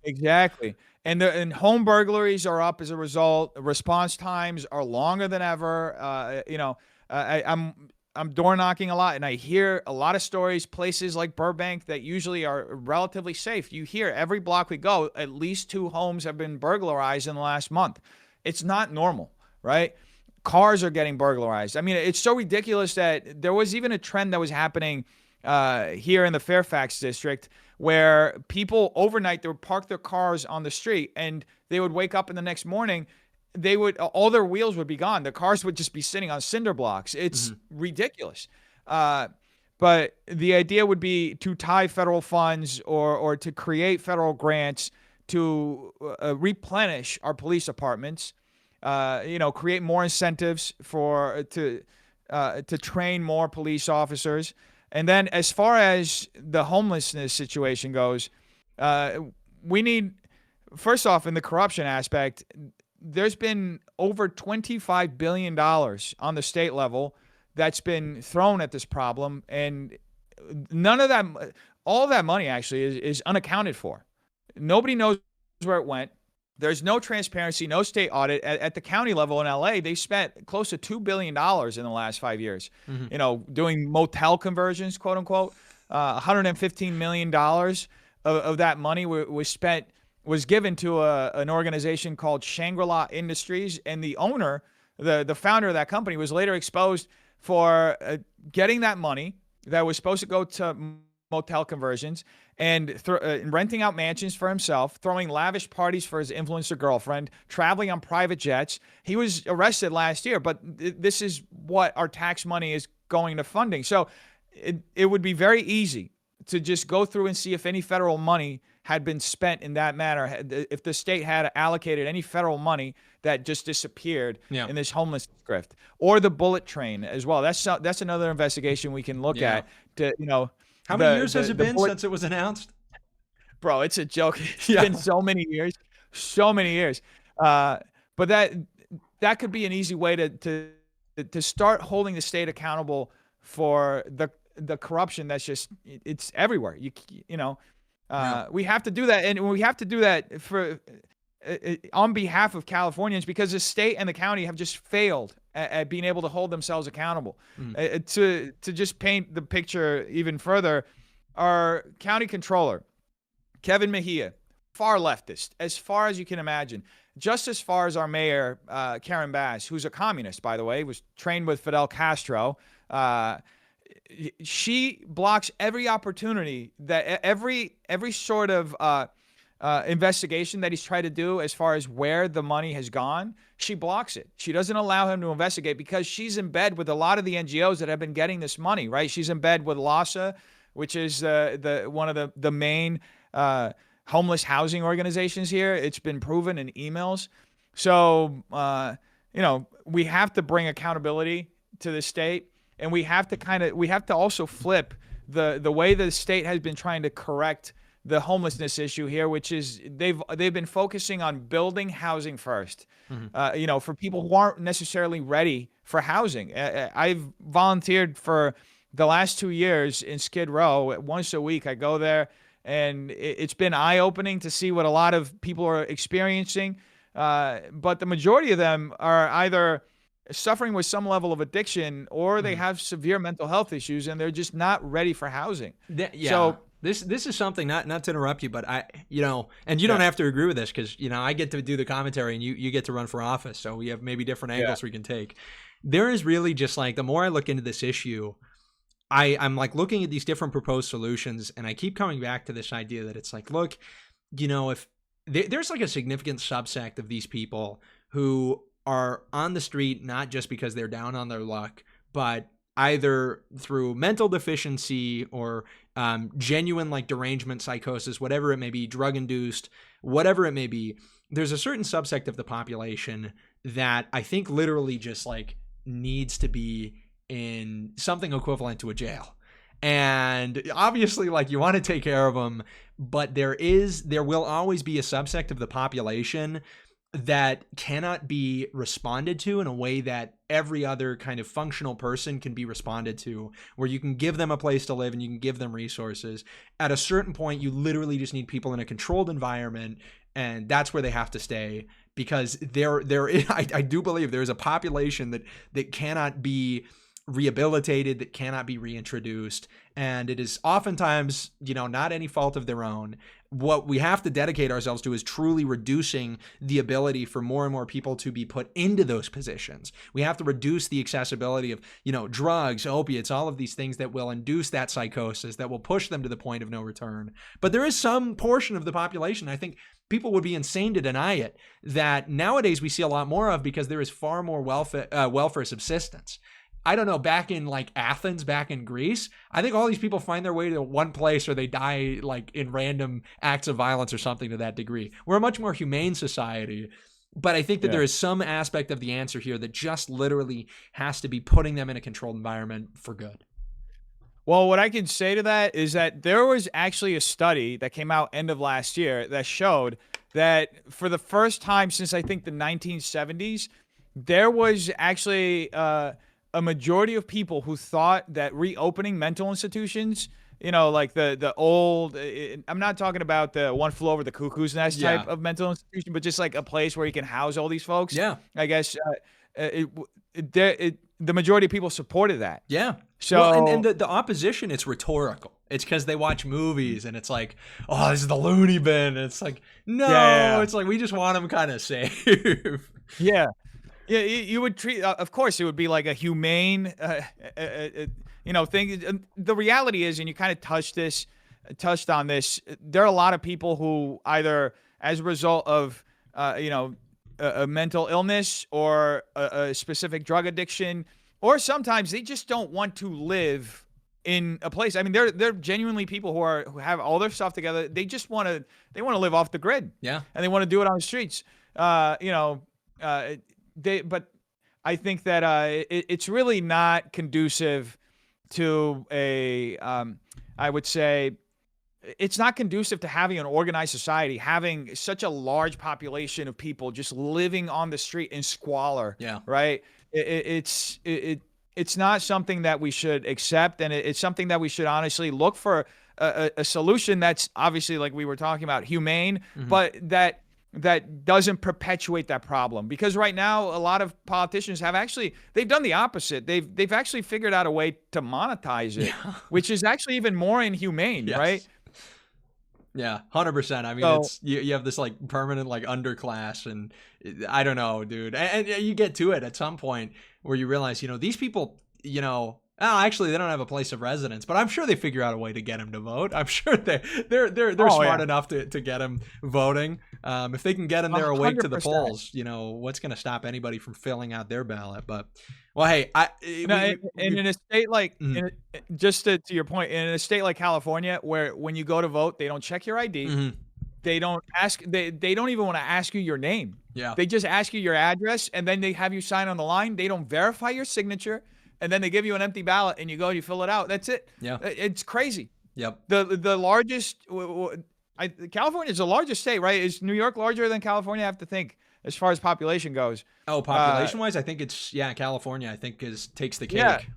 Exactly. And home burglaries are up as a result. Response times are longer than ever. I'm door knocking a lot, and I hear a lot of stories. Places like Burbank that usually are relatively safe. You hear every block we go, at least 2 homes have been burglarized in the last month. It's not normal, right? Cars are getting burglarized. I mean, it's so ridiculous that there was even a trend that was happening here in the Fairfax district where people overnight, they would park their cars on the street and they would wake up in the next morning, all their wheels would be gone. The cars would just be sitting on cinder blocks. It's ridiculous. But the idea would be to tie federal funds or to create federal grants to replenish our police departments, create more incentives to train more police officers. And then as far as the homelessness situation goes, we need, first off, in the corruption aspect, there's been over $25 billion on the state level that's been thrown at this problem. And none of that, all of that money actually is unaccounted for. Nobody knows where it went. There's no transparency, no state audit. At the county level in LA, they spent close to $2 billion in the last 5 years, doing motel conversions, quote unquote. $115 million of that money was given to an organization called Shangri-La Industries. And the owner, the founder of that company, was later exposed for getting that money that was supposed to go to motel conversions and renting out mansions for himself, throwing lavish parties for his influencer girlfriend, traveling on private jets. He was arrested last year, but this is what our tax money is going to funding. So it would be very easy to just go through and see if any federal money had been spent in that manner, if the state had allocated any federal money that just disappeared in this homeless grift, or the bullet train as well. That's another investigation we can look at. How many years has it been since it was announced? Bro, it's a joke. It's been so many years. But that could be an easy way to start holding the state accountable for the corruption that's it's everywhere. We have to do that, and we have to do that on behalf of Californians, because the state and the county have just failed at being able to hold themselves accountable. Mm. To just paint the picture even further, our county controller, Kevin Mejia, far leftist, as far as you can imagine, just as far as our mayor, Karen Bass, who's a communist, by the way, was trained with Fidel Castro. She blocks every opportunity that every sort of investigation that he's tried to do as far as where the money has gone. She blocks it. She doesn't allow him to investigate because she's in bed with a lot of the NGOs that have been getting this money, right? She's in bed with LASA, which is the one of the main homeless housing organizations here. It's been proven in emails. So, we have to bring accountability to the state, and we have to also flip the way the state has been trying to correct the homelessness issue here, which is they've been focusing on building housing first, for people who aren't necessarily ready for housing. I've volunteered for the last 2 years in Skid Row. Once a week, I go there, and it's been eye-opening to see what a lot of people are experiencing. But the majority of them are either suffering with some level of addiction, or they have severe mental health issues, and they're just not ready for housing. Yeah. So this is something, not to interrupt you, but and you don't have to agree with this, because I get to do the commentary and you get to run for office, so we have maybe different angles we can take. There is really just like, the more I look into this issue, I'm like looking at these different proposed solutions, and I keep coming back to this idea that it's like, look, if there's like a significant subsect of these people who are on the street not just because they're down on their luck, but either through mental deficiency or genuine like derangement, psychosis, whatever it may be, drug induced, whatever it may be. There's a certain subsect of the population that I think literally just like needs to be in something equivalent to a jail. And obviously, like, you want to take care of them, but there will always be a subsect of the population that cannot be responded to in a way that every other kind of functional person can be responded to, where you can give them a place to live and you can give them resources. At a certain point, you literally just need people in a controlled environment, and that's where they have to stay, because I do believe there is a population that cannot be rehabilitated, that cannot be reintroduced, and it is oftentimes not any fault of their own. What we have to dedicate ourselves to is truly reducing the ability for more and more people to be put into those positions. We have to reduce the accessibility of drugs, opiates, all of these things that will induce that psychosis, that will push them to the point of no return. But there is some portion of the population, I think people would be insane to deny it, that nowadays we see a lot more of, because there is far more welfare subsistence. I don't know, back in like Athens, back in Greece, I think all these people find their way to one place, or they die like in random acts of violence or something to that degree. We're a much more humane society, but I think that there is some aspect of the answer here that just literally has to be putting them in a controlled environment for good. Well, what I can say to that is that there was actually a study that came out end of last year that showed that for the first time since I think the 1970s, there was actually a majority of people who thought that reopening mental institutions, like the old, I'm not talking about the One Flew Over the Cuckoo's Nest type of mental institution, but just like a place where you can house all these folks. Yeah. I guess the majority of people supported that. Yeah. So, well, and the opposition, it's rhetorical. It's because they watch movies and it's like, oh, this is the loony bin. And it's like, no, it's like, we just want them kind of safe. Yeah. Yeah, you would treat, of course, it would be like a humane, thing. The reality is, and you kind of touched on this, there are a lot of people who either as a result of, a mental illness or a specific drug addiction, or sometimes they just don't want to live in a place. I mean, they're genuinely people who have all their stuff together. They just want to live off the grid. Yeah. And they want to do it on the streets. But I think that it's really not conducive to I would say, it's not conducive to having an organized society, having such a large population of people just living on the street in squalor. Yeah. Right. It's not something that we should accept, and it's something that we should honestly look for a solution that's obviously, like we were talking about, humane, but that that doesn't perpetuate that problem. Because right now, a lot of politicians have actually they've done the opposite. They've actually figured out a way to monetize it, Yeah. which is actually even more inhumane, right? Yes. Yeah, 100%. I mean, So, it's you have this like permanent like underclass, and I don't know, dude. And you get to it at some point where you realize, these people, actually they don't have a place of residence, but I'm sure they figure out a way to get him to vote. I'm sure they're oh smart yeah, enough to get him voting. If they can get him there awake to the 100%. polls, what's going to stop anybody from filling out their ballot? But well, hey, No, and in a state like, mhm, just to your point, in a state like California, where when you go to vote, they don't check your ID. mhm, They don't ask. They don't even want to ask you your name. yeah, They just ask you your address, and then they have you sign on the line. They don't verify your signature, and then they give you an empty ballot, and you go, you fill it out. That's it. yeah, It's crazy. yep. The largest, California is the largest state, right? Is New York larger than California? I have to think as far as population goes. Oh, Uh, population wise, I think it's California. I think is takes the yeah, cake.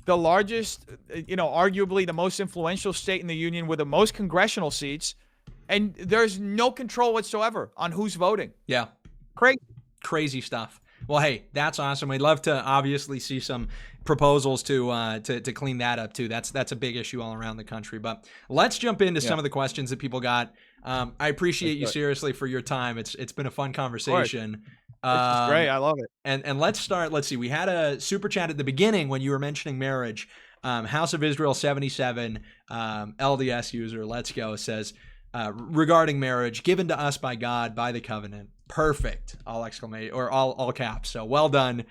the largest, arguably the most influential state in the union with the most congressional seats, and there's no control whatsoever on who's voting. Yeah, Crazy. crazy stuff. Well, hey, that's awesome. We'd love to obviously see some proposals to clean that up too. That's a big issue all around the country. But let's jump into Yeah, some of the questions that people got. I let's appreciate you do it. seriously for your time. It's been a fun Of course, conversation. this is great. Um, I love it. and let's start. Let's see. We had a super chat at the beginning when you were mentioning marriage. House of Israel 77 LDS user. Let's go says regarding marriage given to us by God by the covenant. Perfect. All exclamation or all caps. So well done.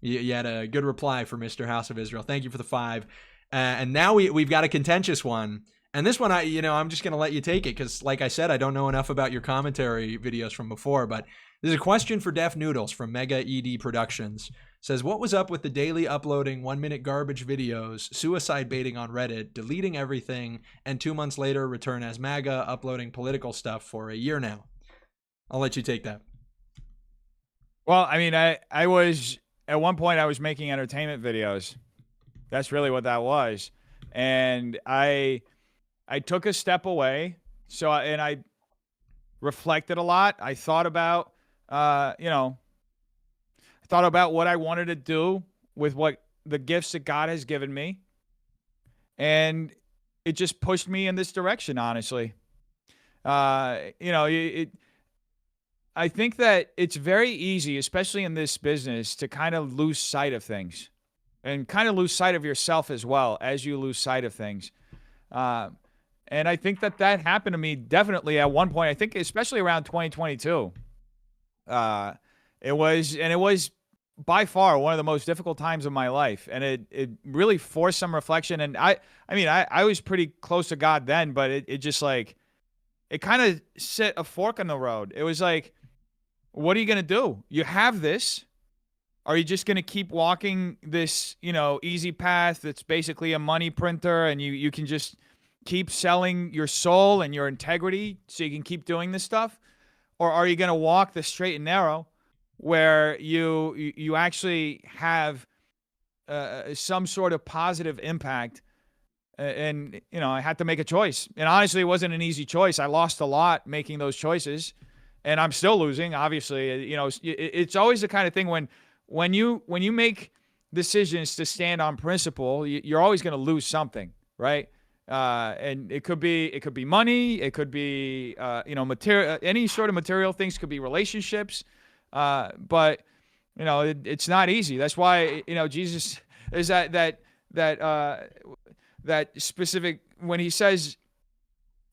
You had a good reply for Mr. House of Israel. Thank you for the 5. And now we've got a contentious one. And this one, I'm just going to let you take it because, like I said, I don't know enough about your commentary videos from before. But there's a question for Defnoodles from Mega ED Productions. Says, what was up with the daily uploading 1-minute garbage videos, suicide baiting on Reddit, deleting everything, and 2 months later return as MAGA, uploading political stuff for a year now? I'll let you take that. Well, I mean, I was at one point I was making entertainment videos. That's really what that was, and I took a step away. So and I reflected a lot. I thought about, I thought about what I wanted to do with what the gifts that God has given me, and it just pushed me in this direction. Honestly, it I think that it's very easy, especially in this business, to kind of lose sight of things and kind of lose sight of yourself as well as you lose sight of things. Uh, and I think that happened to me definitely at one point. I think especially around 2022. It was by far one of the most difficult times of my life, and it really forced some reflection. And I was pretty close to God then, but it just like it kind of set a fork in the road. It was like, what are you going to do? You have this. Are you just going to keep walking this, easy path that's basically a money printer, and you can just keep selling your soul and your integrity so you can keep doing this stuff? Or are you going to walk the straight and narrow where you actually have some sort of positive impact? And I had to make a choice. And honestly, it wasn't an easy choice. I lost a lot making those choices, and I'm still losing. Obviously, it's always the kind of thing when you make decisions to stand on principle, you're always going to lose something, right? And it could be money, it could be material, any sort of material things, could be relationships, but it's not easy. That's why Jesus is that specific when he says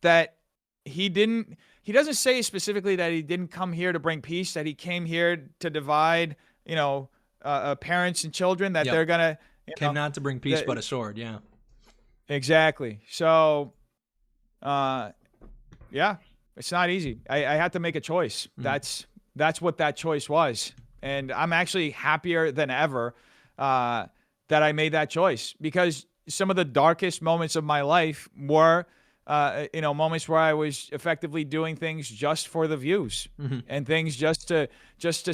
that he doesn't say specifically that he didn't come here to bring peace, that he came here to divide, parents and children, that Yep. they're gonna, Came not to bring peace, that, but a sword. Yeah. exactly. So, yeah, it's not easy. I had to make a choice. Mhm. That's what that choice was, and I'm actually happier than ever that I made that choice, because some of the darkest moments of my life were moments where I was effectively doing things just for the views, Mhm. and things just to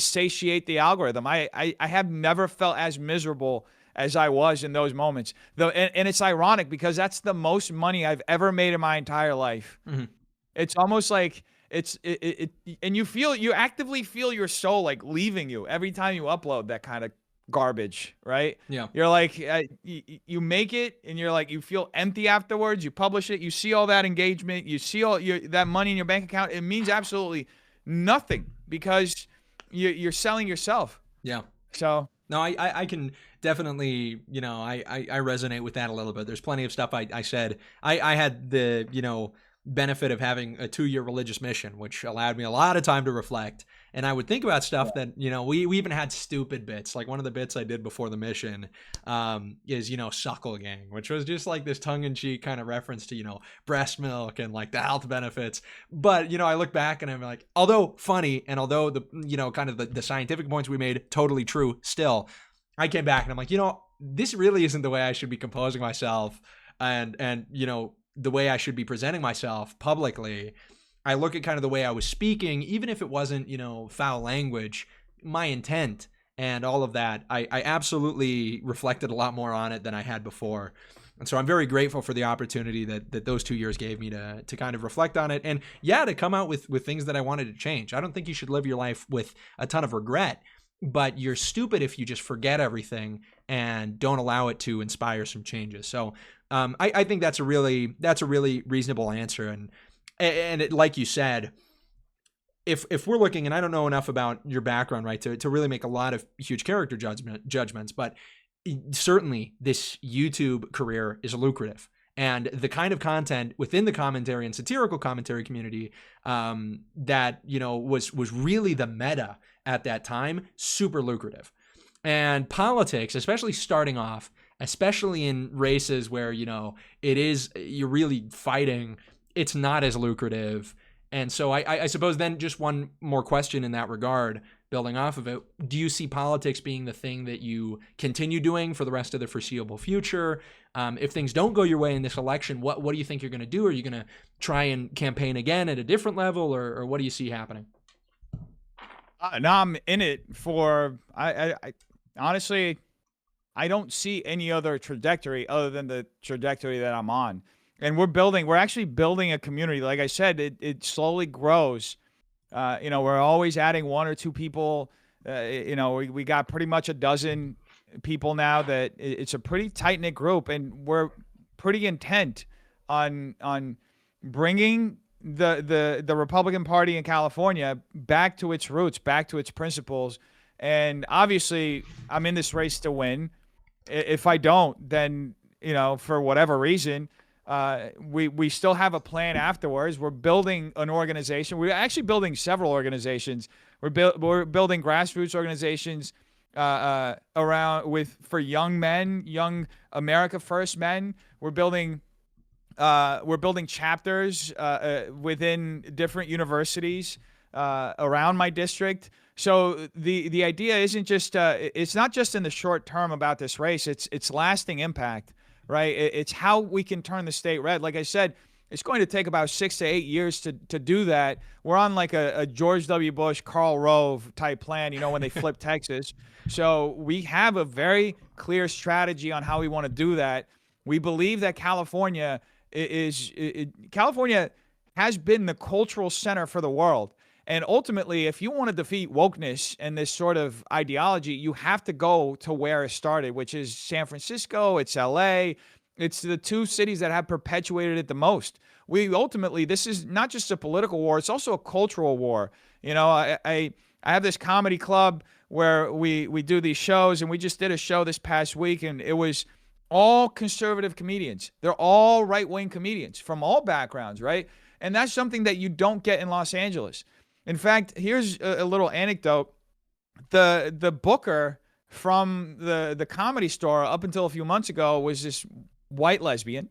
satiate the algorithm. I have never felt as miserable as I was in those moments. Though, and it's ironic because that's the most money I've ever made in my entire life. Mhm. It's almost like And you actively feel your soul like leaving you every time you upload that kind of garbage, right? Yeah. You're like, you make it and you're like, you feel empty afterwards. You publish it, you see all that engagement, you see that money in your bank account. It means absolutely nothing because you're selling yourself. Yeah. So No, I can definitely, I resonate with that a little bit. There's plenty of stuff I said. I had the, benefit of having a 2-year religious mission, which allowed me a lot of time to reflect. And I would think about stuff that, we even had stupid bits. Like one of the bits I did before the mission is, Suckle Gang, which was just like this tongue in cheek kind of reference to, breast milk and like the health benefits. But, I look back and I'm like, although funny and although the, kind of the scientific points we made totally true still, I came back and I'm like, this really isn't the way I should be composing myself and the way I should be presenting myself publicly. I look at kind of the way I was speaking, even if it wasn't, foul language, my intent and all of that, I absolutely reflected a lot more on it than I had before. And so I'm very grateful for the opportunity that those 2 years gave me to kind of reflect on it. And yeah, to come out with things that I wanted to change. I don't think you should live your life with a ton of regret, but you're stupid if you just forget everything and don't allow it to inspire some changes. So I think that's a really reasonable answer. And it, like you said, if we're looking, and I don't know enough about your background, right, to really make a lot of huge character judgments, but certainly this YouTube career is lucrative. And the kind of content within the commentary and satirical commentary community that was really the meta at that time, super lucrative. And politics, especially starting off, especially in races where you're really fighting, it's not as lucrative. And so I suppose then just one more question in that regard, building off of it, do you see politics being the thing that you continue doing for the rest of the foreseeable future? If things don't go your way in this election, what do you think you're going to do? Are you going to try and campaign again at a different level, or what do you see happening? no, I'm in it for. I honestly, I don't see any other trajectory other than the trajectory that I'm on. And we're actually building a community. Like I said, it slowly grows. We're always adding 1 or 2 people. We got pretty much a dozen people now that it's a pretty tight knit group, and we're pretty intent on bringing the Republican Party in California back to its roots, back to its principles. And obviously, I'm in this race to win. If I don't, then for whatever reason, we still have a plan afterwards. We're building an organization. We're actually building several organizations. We're building grassroots organizations for young men, young America First men. We're building chapters within different universities around my district. So the idea isn't just it's not just in the short term about this race. It's lasting impact, right? It's how we can turn the state red. Like I said, it's going to take about 6 to 8 years to do that. We're on like a George W. Bush, Karl Rove type plan, when they flipped Texas. So we have a very clear strategy on how we want to do that. We believe that California California has been the cultural center for the world. And ultimately, if you want to defeat wokeness and this sort of ideology, you have to go to where it started, which is San Francisco, it's LA. It's the 2 cities that have perpetuated it the most. This is not just a political war, it's also a cultural war. I have this comedy club where we do these shows, and we just did a show this past week, and it was all conservative comedians. They're all right-wing comedians from all backgrounds, right? And that's something that you don't get in Los Angeles. In fact, here's a little anecdote. The booker from the Comedy Store up until a few months ago was this white lesbian,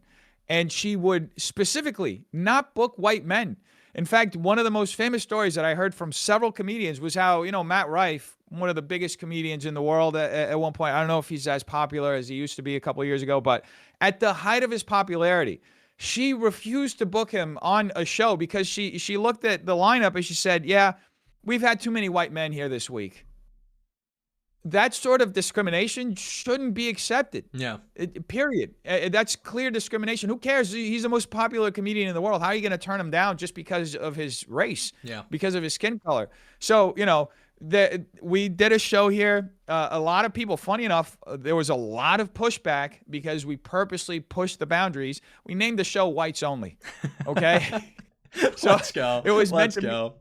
and she would specifically not book white men. In fact, one of the most famous stories that I heard from several comedians was how, Matt Rife, one of the biggest comedians in the world at one point, I don't know if he's as popular as he used to be a couple of years ago, but at the height of his popularity, she refused to book him on a show because she looked at the lineup and she said, yeah, we've had too many white men here this week. that sort of discrimination shouldn't be accepted. Yeah. Period. That's clear discrimination. Who cares? He's the most popular comedian in the world. How are you going to turn him down just because of his race, Yeah. because of his skin color? So, we did a show here. A lot of people, funny enough, there was a lot of pushback because we purposely pushed the boundaries. We named the show Whites Only. Okay. So Let's go. it was meant Let's to be. go.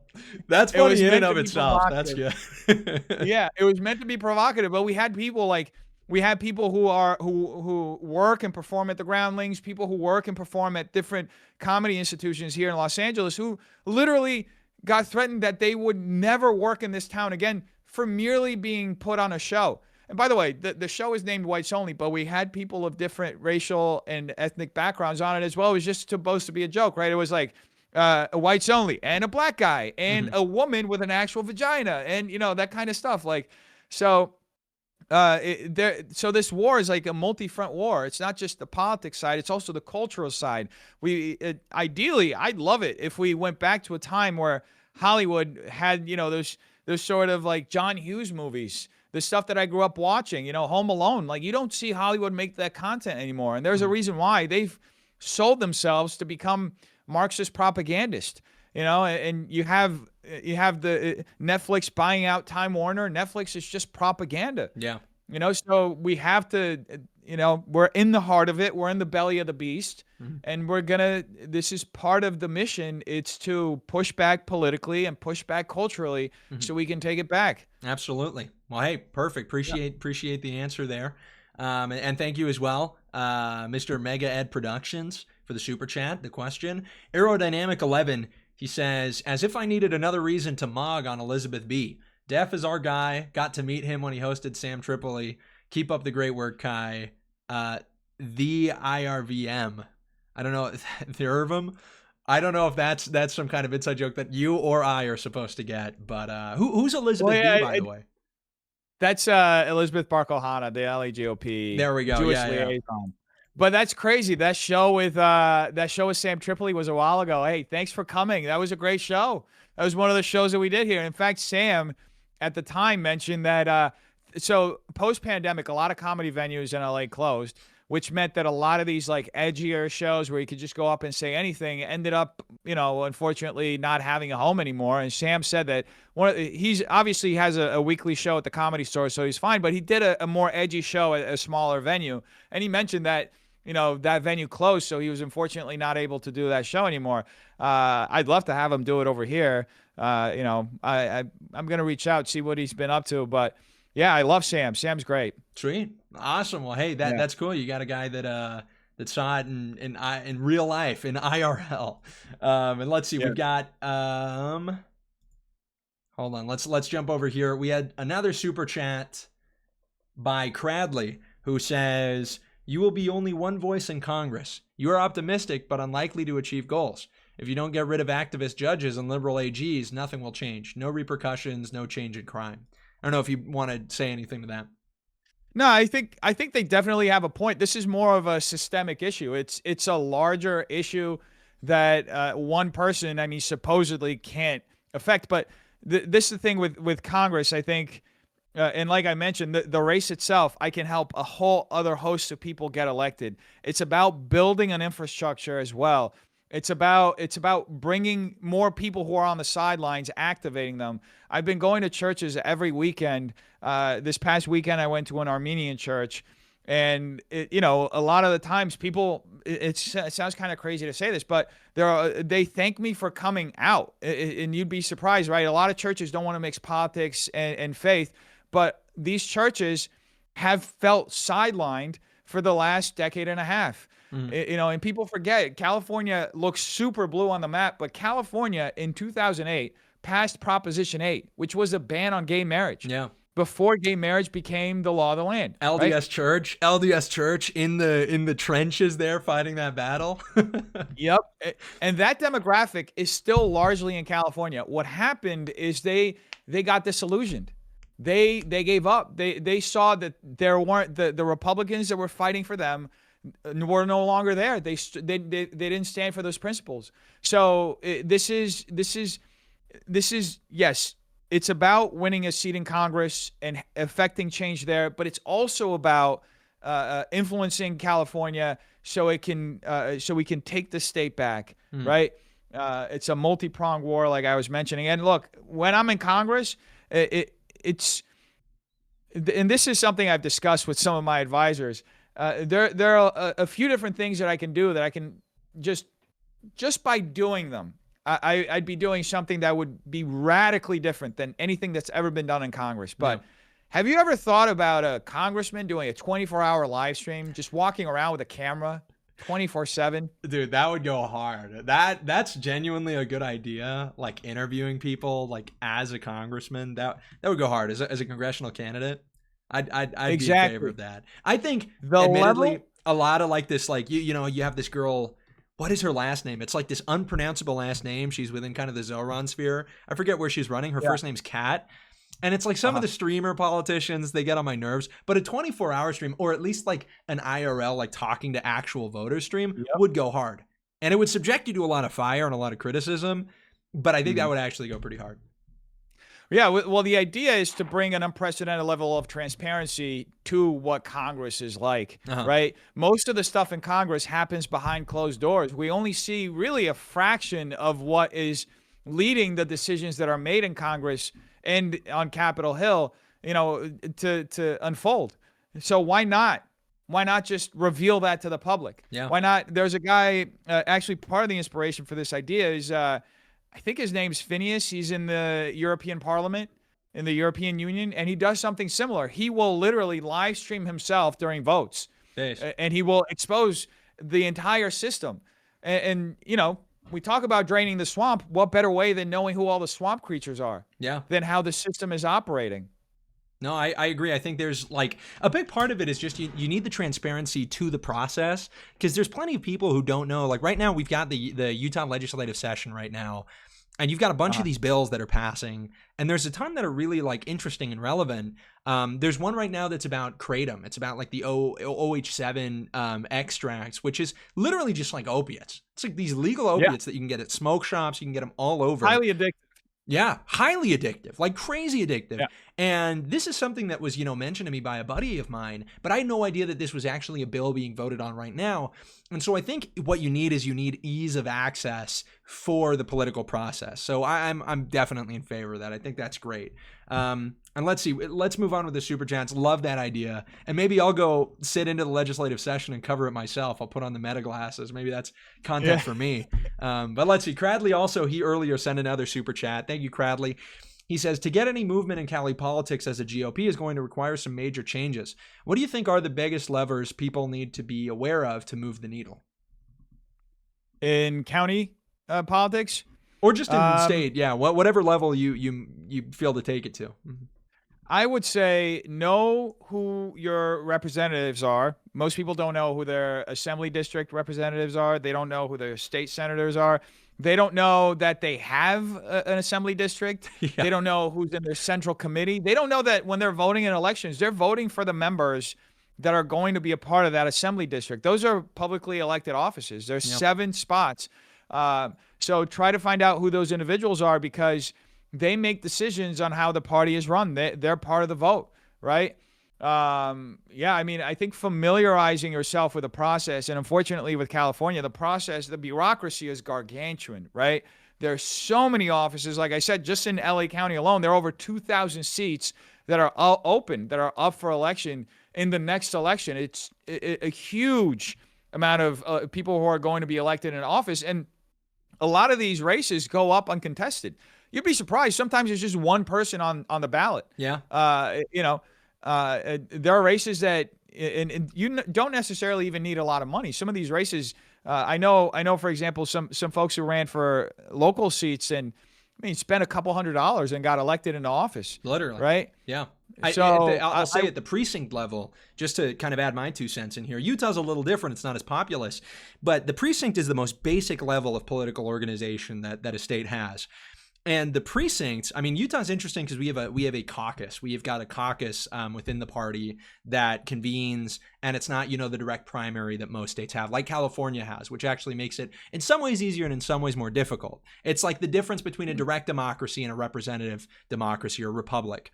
That's It was funny in and meant to of be itself. That's provocative. good. Yeah, it was meant to be provocative, but we had people who work and perform at the Groundlings, people who work and perform at different comedy institutions here in Los Angeles, who literally got threatened that they would never work in this town again for merely being put on a show. And by the way, the show is named Whites Only, but we had people of different racial and ethnic backgrounds on it as well. It was just supposed to be a joke, right? It was like a whites only and a black guy and a woman with an actual vagina and that kind of stuff. Like, so so this war is like a multi-front war. It's not just the politics side, it's also the cultural side. Ideally, I'd love it if we went back to a time where Hollywood had those sort of like John Hughes movies, the stuff that I grew up watching, Home Alone. Like, you don't see Hollywood make that content anymore, and there's a reason why. They've sold themselves to become Marxist propagandists, and you have the Netflix buying out Time Warner. Netflix is just propaganda. Yeah. So we have to, we're in the heart of it. We're in the belly of the beast, and this is part of the mission. It's to push back politically and push back culturally so we can take it back. Absolutely. Well, hey, perfect. Appreciate the answer there. And thank you as well, Mr. Mega Ed Productions, for the super chat. The question, Aerodynamic 11, he says, as if I needed another reason to mog on Elizabeth B. Def is our guy. Got to meet him when he hosted Sam Tripoli. Keep up the great work, Kai. The IRVM. I don't know, the IRVM. I don't know if that's some kind of inside joke that you or I are supposed to get. But who's Elizabeth B, by the way? That's Elizabeth Barkelhana, the LA GOP. There we go. Jewish liaison. But that's crazy. That show with Sam Tripoli was a while ago. Hey, thanks for coming. That was a great show. That was one of the shows that we did here. In fact, Sam at the time mentioned that so post-pandemic, a lot of comedy venues in LA closed, which meant that a lot of these like edgier shows where you could just go up and say anything ended up, unfortunately not having a home anymore. And Sam said that he's obviously has a weekly show at the Comedy Store, so he's fine, but he did a more edgy show at a smaller venue. And he mentioned that, that venue closed, so he was unfortunately not able to do that show anymore. I'd love to have him do it over here. I'm going to reach out, see what he's been up to, but yeah, I love Sam. Sam's great. Sweet. Awesome. Well, hey, that's cool. You got a guy that saw it in real life, in IRL. And let's see, we've got hold on. Let's jump over here. We had another super chat by Cradley, who says, you will be only one voice in Congress. You are optimistic but unlikely to achieve goals. If you don't get rid of activist judges and liberal AGs, nothing will change. No repercussions, no change in crime. I don't know if you want to say anything to that. No, I think they definitely have a point. This is more of a systemic issue. It's a larger issue that one person, supposedly can't affect. But this is the thing with Congress, I think, and like I mentioned, the race itself, I can help a whole other host of people get elected. It's about building an infrastructure as well. It's about bringing more people who are on the sidelines, activating them. I've been going to churches every weekend. This past weekend, I went to an Armenian church, and a lot of the times people, it sounds kind of crazy to say this, but they thank me for coming out, and you'd be surprised, right? A lot of churches don't want to mix politics and faith, but these churches have felt sidelined for the last decade and a half. And people forget, California looks super blue on the map, but California in 2008 passed Proposition 8, which was a ban on gay marriage. Yeah. Before gay marriage became the law of the land. LDS Church in the trenches there fighting that battle. Yep. And that demographic is still largely in California. What happened is they got disillusioned. They gave up. They saw that there weren't the Republicans that were fighting for them were no longer there. They didn't stand for those principles. So this is yes, it's about winning a seat in Congress and affecting change there, but it's also about influencing California so it can so we can take the state back, Hmm. right? It's a multi-pronged war, like I was mentioning. And look, when I'm in Congress, it's and this is something I've discussed with some of my advisors. There are a few different things that I can do that I can just by doing them. I'd be doing something that would be radically different than anything that's ever been done in Congress. Yeah. But have you ever thought about a congressman doing a 24-hour live stream, just walking around with a camera 24/7? Dude, that would go hard. That's genuinely a good idea. Like interviewing people like as a congressman, that would go hard as a congressional candidate. I'd be in favor Exactly. of that. I think The admittedly level. a lot of like this like you know you have this girl. What is her last name? It's like this unpronounceable last name. She's within kind of the Zoran sphere. I forget where she's running. Her Yeah. first name's Kat. And it's like some of Uh-huh. the streamer politicians, they get on my nerves. But a 24-hour stream, or at least like an IRL, like talking to actual voters stream, Yep. would go hard. And it would subject you to a lot of fire and a lot of criticism. But I think that Mhm. would actually go pretty hard. Yeah, well, the idea is to bring an unprecedented level of transparency to what Congress is like, Uh-huh. right? Most of the stuff in Congress happens behind closed doors. We only see really a fraction of what is leading the decisions that are made in Congress and on Capitol Hill, to unfold. So why not? Why not just reveal that to the public? Yeah. Why not? There's a guy, actually, part of the inspiration for this idea is I think his name's Phineas. He's in the European Parliament, in the European Union, and he does something similar. He will literally live stream himself during votes, Base. and he will expose the entire system. And we talk about draining the swamp. What better way than knowing who all the swamp creatures are, Yeah. than how the system is operating? No, I agree. I think there's like a big part of it is just you need the transparency to the process because there's plenty of people who don't know. Like right now, we've got the Utah legislative session right now, and you've got a bunch of these bills that are passing, and there's a ton that are really like interesting and relevant. There's one right now that's about kratom. It's about like the OH7 extracts, which is literally just like opiates. It's like these legal Yeah, opiates that you can get at smoke shops. You can get them all over. highly addictive. Yeah, highly addictive, like crazy addictive. Yeah. And this is something that was, mentioned to me by a buddy of mine, but I had no idea that this was actually a bill being voted on right now. And so I think what you need is ease of access for the political process. So I'm definitely in favor of that. I think that's great. And let's see, let's move on with the super chats. Love that idea. And maybe I'll go sit into the legislative session and cover it myself. I'll put on the meta glasses. Maybe that's content for me. But let's see. Cradley also, he earlier sent another super chat. Thank you, Cradley. He says, to get any movement in Cali politics as a GOP is going to require some major changes. What do you think are the biggest levers people need to be aware of to move the needle? In county politics? Or just in state, yeah. Whatever level you feel to take it to. Mhm. I would say know who your representatives are. Most people don't know who their assembly district representatives are. They don't know who their state senators are. They don't know that they have an assembly district. Yeah. They don't know who's in their central committee. They don't know that when they're voting in elections, they're voting for the members that are going to be a part of that assembly district. Those are publicly elected offices. There's 7 spots. So try to find out who those individuals are because they make decisions on how the party is run. They're part of the vote, right? I think familiarizing yourself with the process, and unfortunately with California, the bureaucracy is gargantuan, right? There's so many offices. Like I said, just in LA County alone, there are over 2,000 seats that are open, that are up for election in the next election. It's a huge amount of people who are going to be elected in office, and a lot of these races go up uncontested. You'd be surprised. Sometimes it's just one person on the ballot. Yeah. There are races that and you don't necessarily even need a lot of money. Some of these races, I know, for example, some folks who ran for local seats and spent a couple $100s and got elected into office. Literally. Right? Yeah. I'll say at the precinct level, just to kind of add my 2 cents in here, Utah's a little different. It's not as populous, but the precinct is the most basic level of political organization that a state has. And the precincts, I mean, Utah's interesting because we have a caucus. We have got a caucus within the party that convenes, and it's not, the direct primary that most states have, like California has, which actually makes it in some ways easier and in some ways more difficult. It's like the difference between a direct democracy and a representative democracy or republic.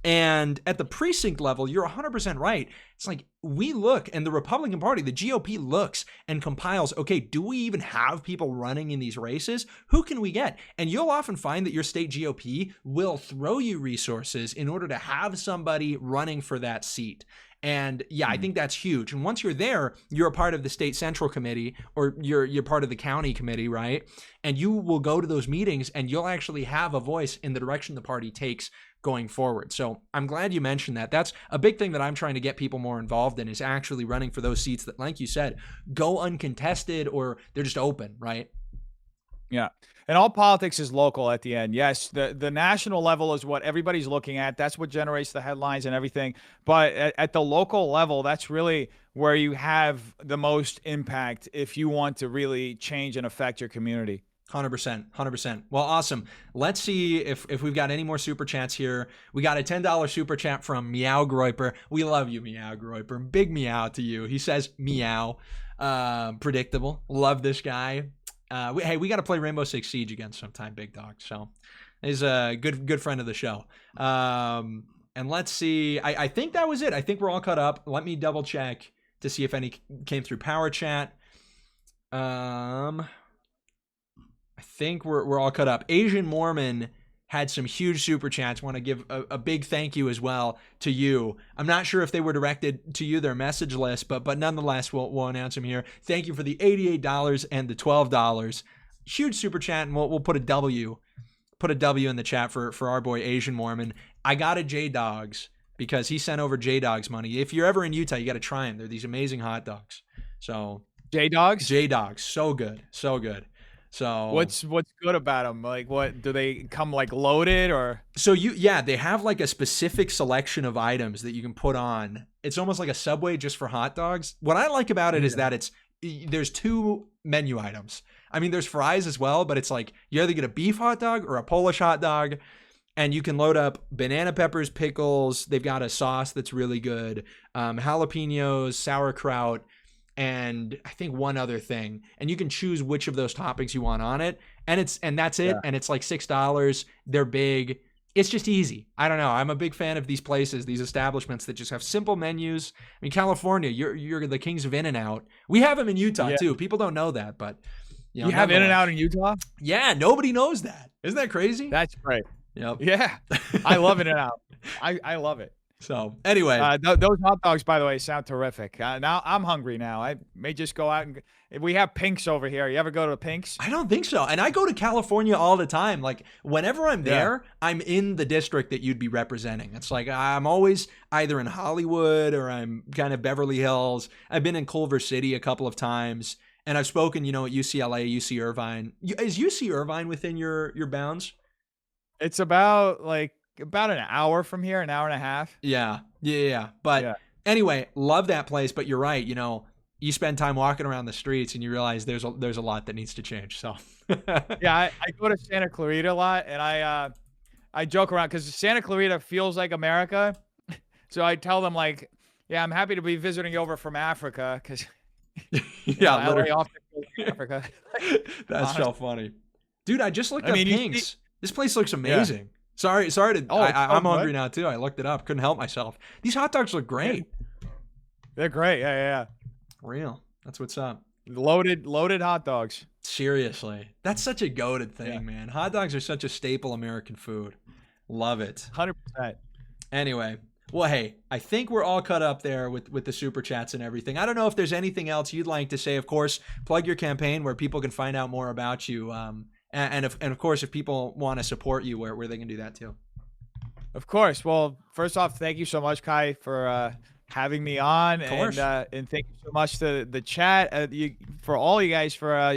And at the precinct level, you're 100% right. It's like we look, and the Republican Party, the GOP looks and compiles, okay, do we even have people running in these races? Who can we get? And you'll often find that your state GOP will throw you resources in order to have somebody running for that seat. And yeah, I think that's huge. And once you're there, you're a part of the state central committee, or you're part of the county committee, right? And you will go to those meetings and you'll actually have a voice in the direction the party takes going forward. So I'm glad you mentioned that. That's a big thing that I'm trying to get people more involved in, is actually running for those seats that, like you said, go uncontested or they're just open, right? Yeah. And all politics is local at the end. Yes, the national level is what everybody's looking at. That's what generates the headlines and everything. But at the local level, that's really where you have the most impact if you want to really change and affect your community. 100%, 100%. Well, awesome. Let's see if we've got any more super chats here. We got a $10 super chat from Meow Groiper. We love you, Meow Groiper. Big meow to you. He says meow. Predictable. Love this guy. Hey, we got to play Rainbow Six Siege again sometime, big dog. So he's a good friend of the show. And let's see. I think that was it. I think we're all caught up. Let me double check to see if any came through Power Chat. I think we're all cut up. Asian Mormon had some huge super chats. Want to give a big thank you as well to you. I'm not sure if they were directed to you, their message list, but nonetheless, we'll announce them here. Thank you for the $88 and the $12. Huge super chat, and we'll put a W in the chat for our boy Asian Mormon. I got a J Dogs because he sent over J Dogs money. If you're ever in Utah, you got to try them. They're these amazing hot dogs. So J Dogs? J Dogs, so good, so good. So what's good about them? Like, what do they come like loaded or? So they have like a specific selection of items that you can put on. It's almost like a Subway just for hot dogs. What I like about it is that there's two menu items. I mean, there's fries as well, but it's like you either get a beef hot dog or a Polish hot dog, and you can load up banana peppers, pickles. They've got a sauce that's really good, jalapenos, sauerkraut, and I think one other thing, and you can choose which of those toppings you want on it, and that's it. Yeah. And it's like $6. They're big. It's just easy. I don't know. I'm a big fan of these places, these establishments that just have simple menus. I mean, California, you're the kings of In-N-Out. We have them in Utah too. People don't know that, but you have In-N-Out in Utah? Yeah, nobody knows that. Isn't that crazy? That's great. Yep. Yeah, I love In-N-Out. I love it. So anyway, those hot dogs, by the way, sound terrific. Now I'm hungry now. I may just go out and we have Pink's over here. You ever go to Pink's? I don't think so. And I go to California all the time. Like whenever I'm there, I'm in the district that you'd be representing. It's like I'm always either in Hollywood or I'm kind of Beverly Hills. I've been in Culver City a couple of times, and I've spoken, at UCLA, UC Irvine. Is UC Irvine within your bounds? It's about an hour from here, an hour and a half. Yeah. But anyway, love that place. But you're right. You spend time walking around the streets and you realize there's a lot that needs to change. So yeah, I go to Santa Clarita a lot, and I joke around because Santa Clarita feels like America. So I tell them I'm happy to be visiting you over from Africa because literally often feels like Africa. That's so funny, dude. I just looked up Pink's. This place looks amazing. Yeah. Sorry to. I'm hungry now too. I looked it up. Couldn't help myself. These hot dogs look great. They're great. Yeah. Real. That's what's up. Loaded hot dogs. Seriously, that's such a goated thing, man. Hot dogs are such a staple American food. Love it. 100%. Anyway, well, hey, I think we're all cut up there with the super chats and everything. I don't know if there's anything else you'd like to say. Of course, plug your campaign where people can find out more about you. And of course, if people want to support you, where they can do that too. Of course. Well, first off, thank you so much, Kai, for having me on, and thank you so much to the chat, for all you guys for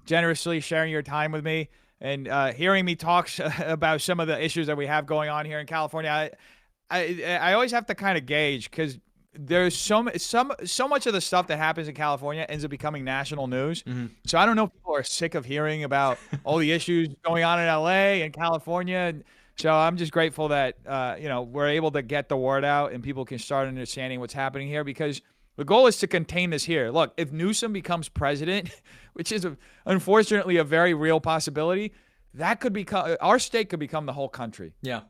generously sharing your time with me and hearing me talk about some of the issues that we have going on here in California. I always have to kind of gauge because there's so much of the stuff that happens in California ends up becoming national news. Mhm. So I don't know if people are sick of hearing about all the issues going on in LA and California. So I'm just grateful that we're able to get the word out and people can start understanding what's happening here, because the goal is to contain this here. Look, if Newsom becomes president, which is unfortunately a very real possibility, that could become our state could become the whole country. Yeah.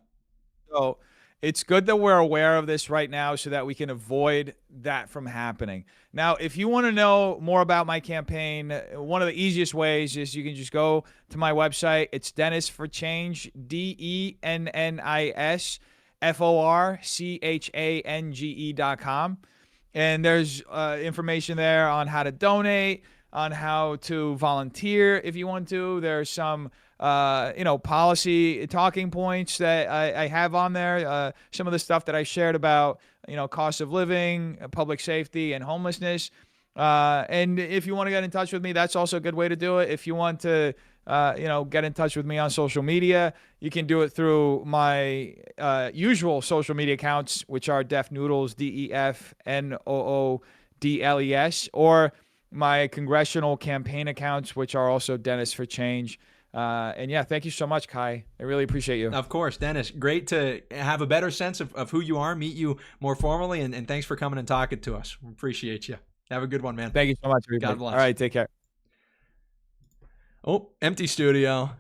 So it's good that we're aware of this right now so that we can avoid that from happening. Now, if you want to know more about my campaign, one of the easiest ways is you can just go to my website. It's Dennis for Change, DennisForChange.com. And there's information there on how to donate, on how to volunteer if you want to. There's some policy talking points that I have on there. Some of the stuff that I shared about, cost of living, public safety, and homelessness. And if you want to get in touch with me, that's also a good way to do it. If you want to, get in touch with me on social media, you can do it through my usual social media accounts, which are Defnoodles, DEFNOODLES, or my congressional campaign accounts, which are also Dennis for Change. And yeah, thank you so much, Kai. I really appreciate you. Of course, Dennis. Great to have a better sense of who you are, meet you more formally, and thanks for coming and talking to us. We appreciate you. Have a good one, man. Thank you so much, everybody. God bless. All right, take care. Oh, empty studio.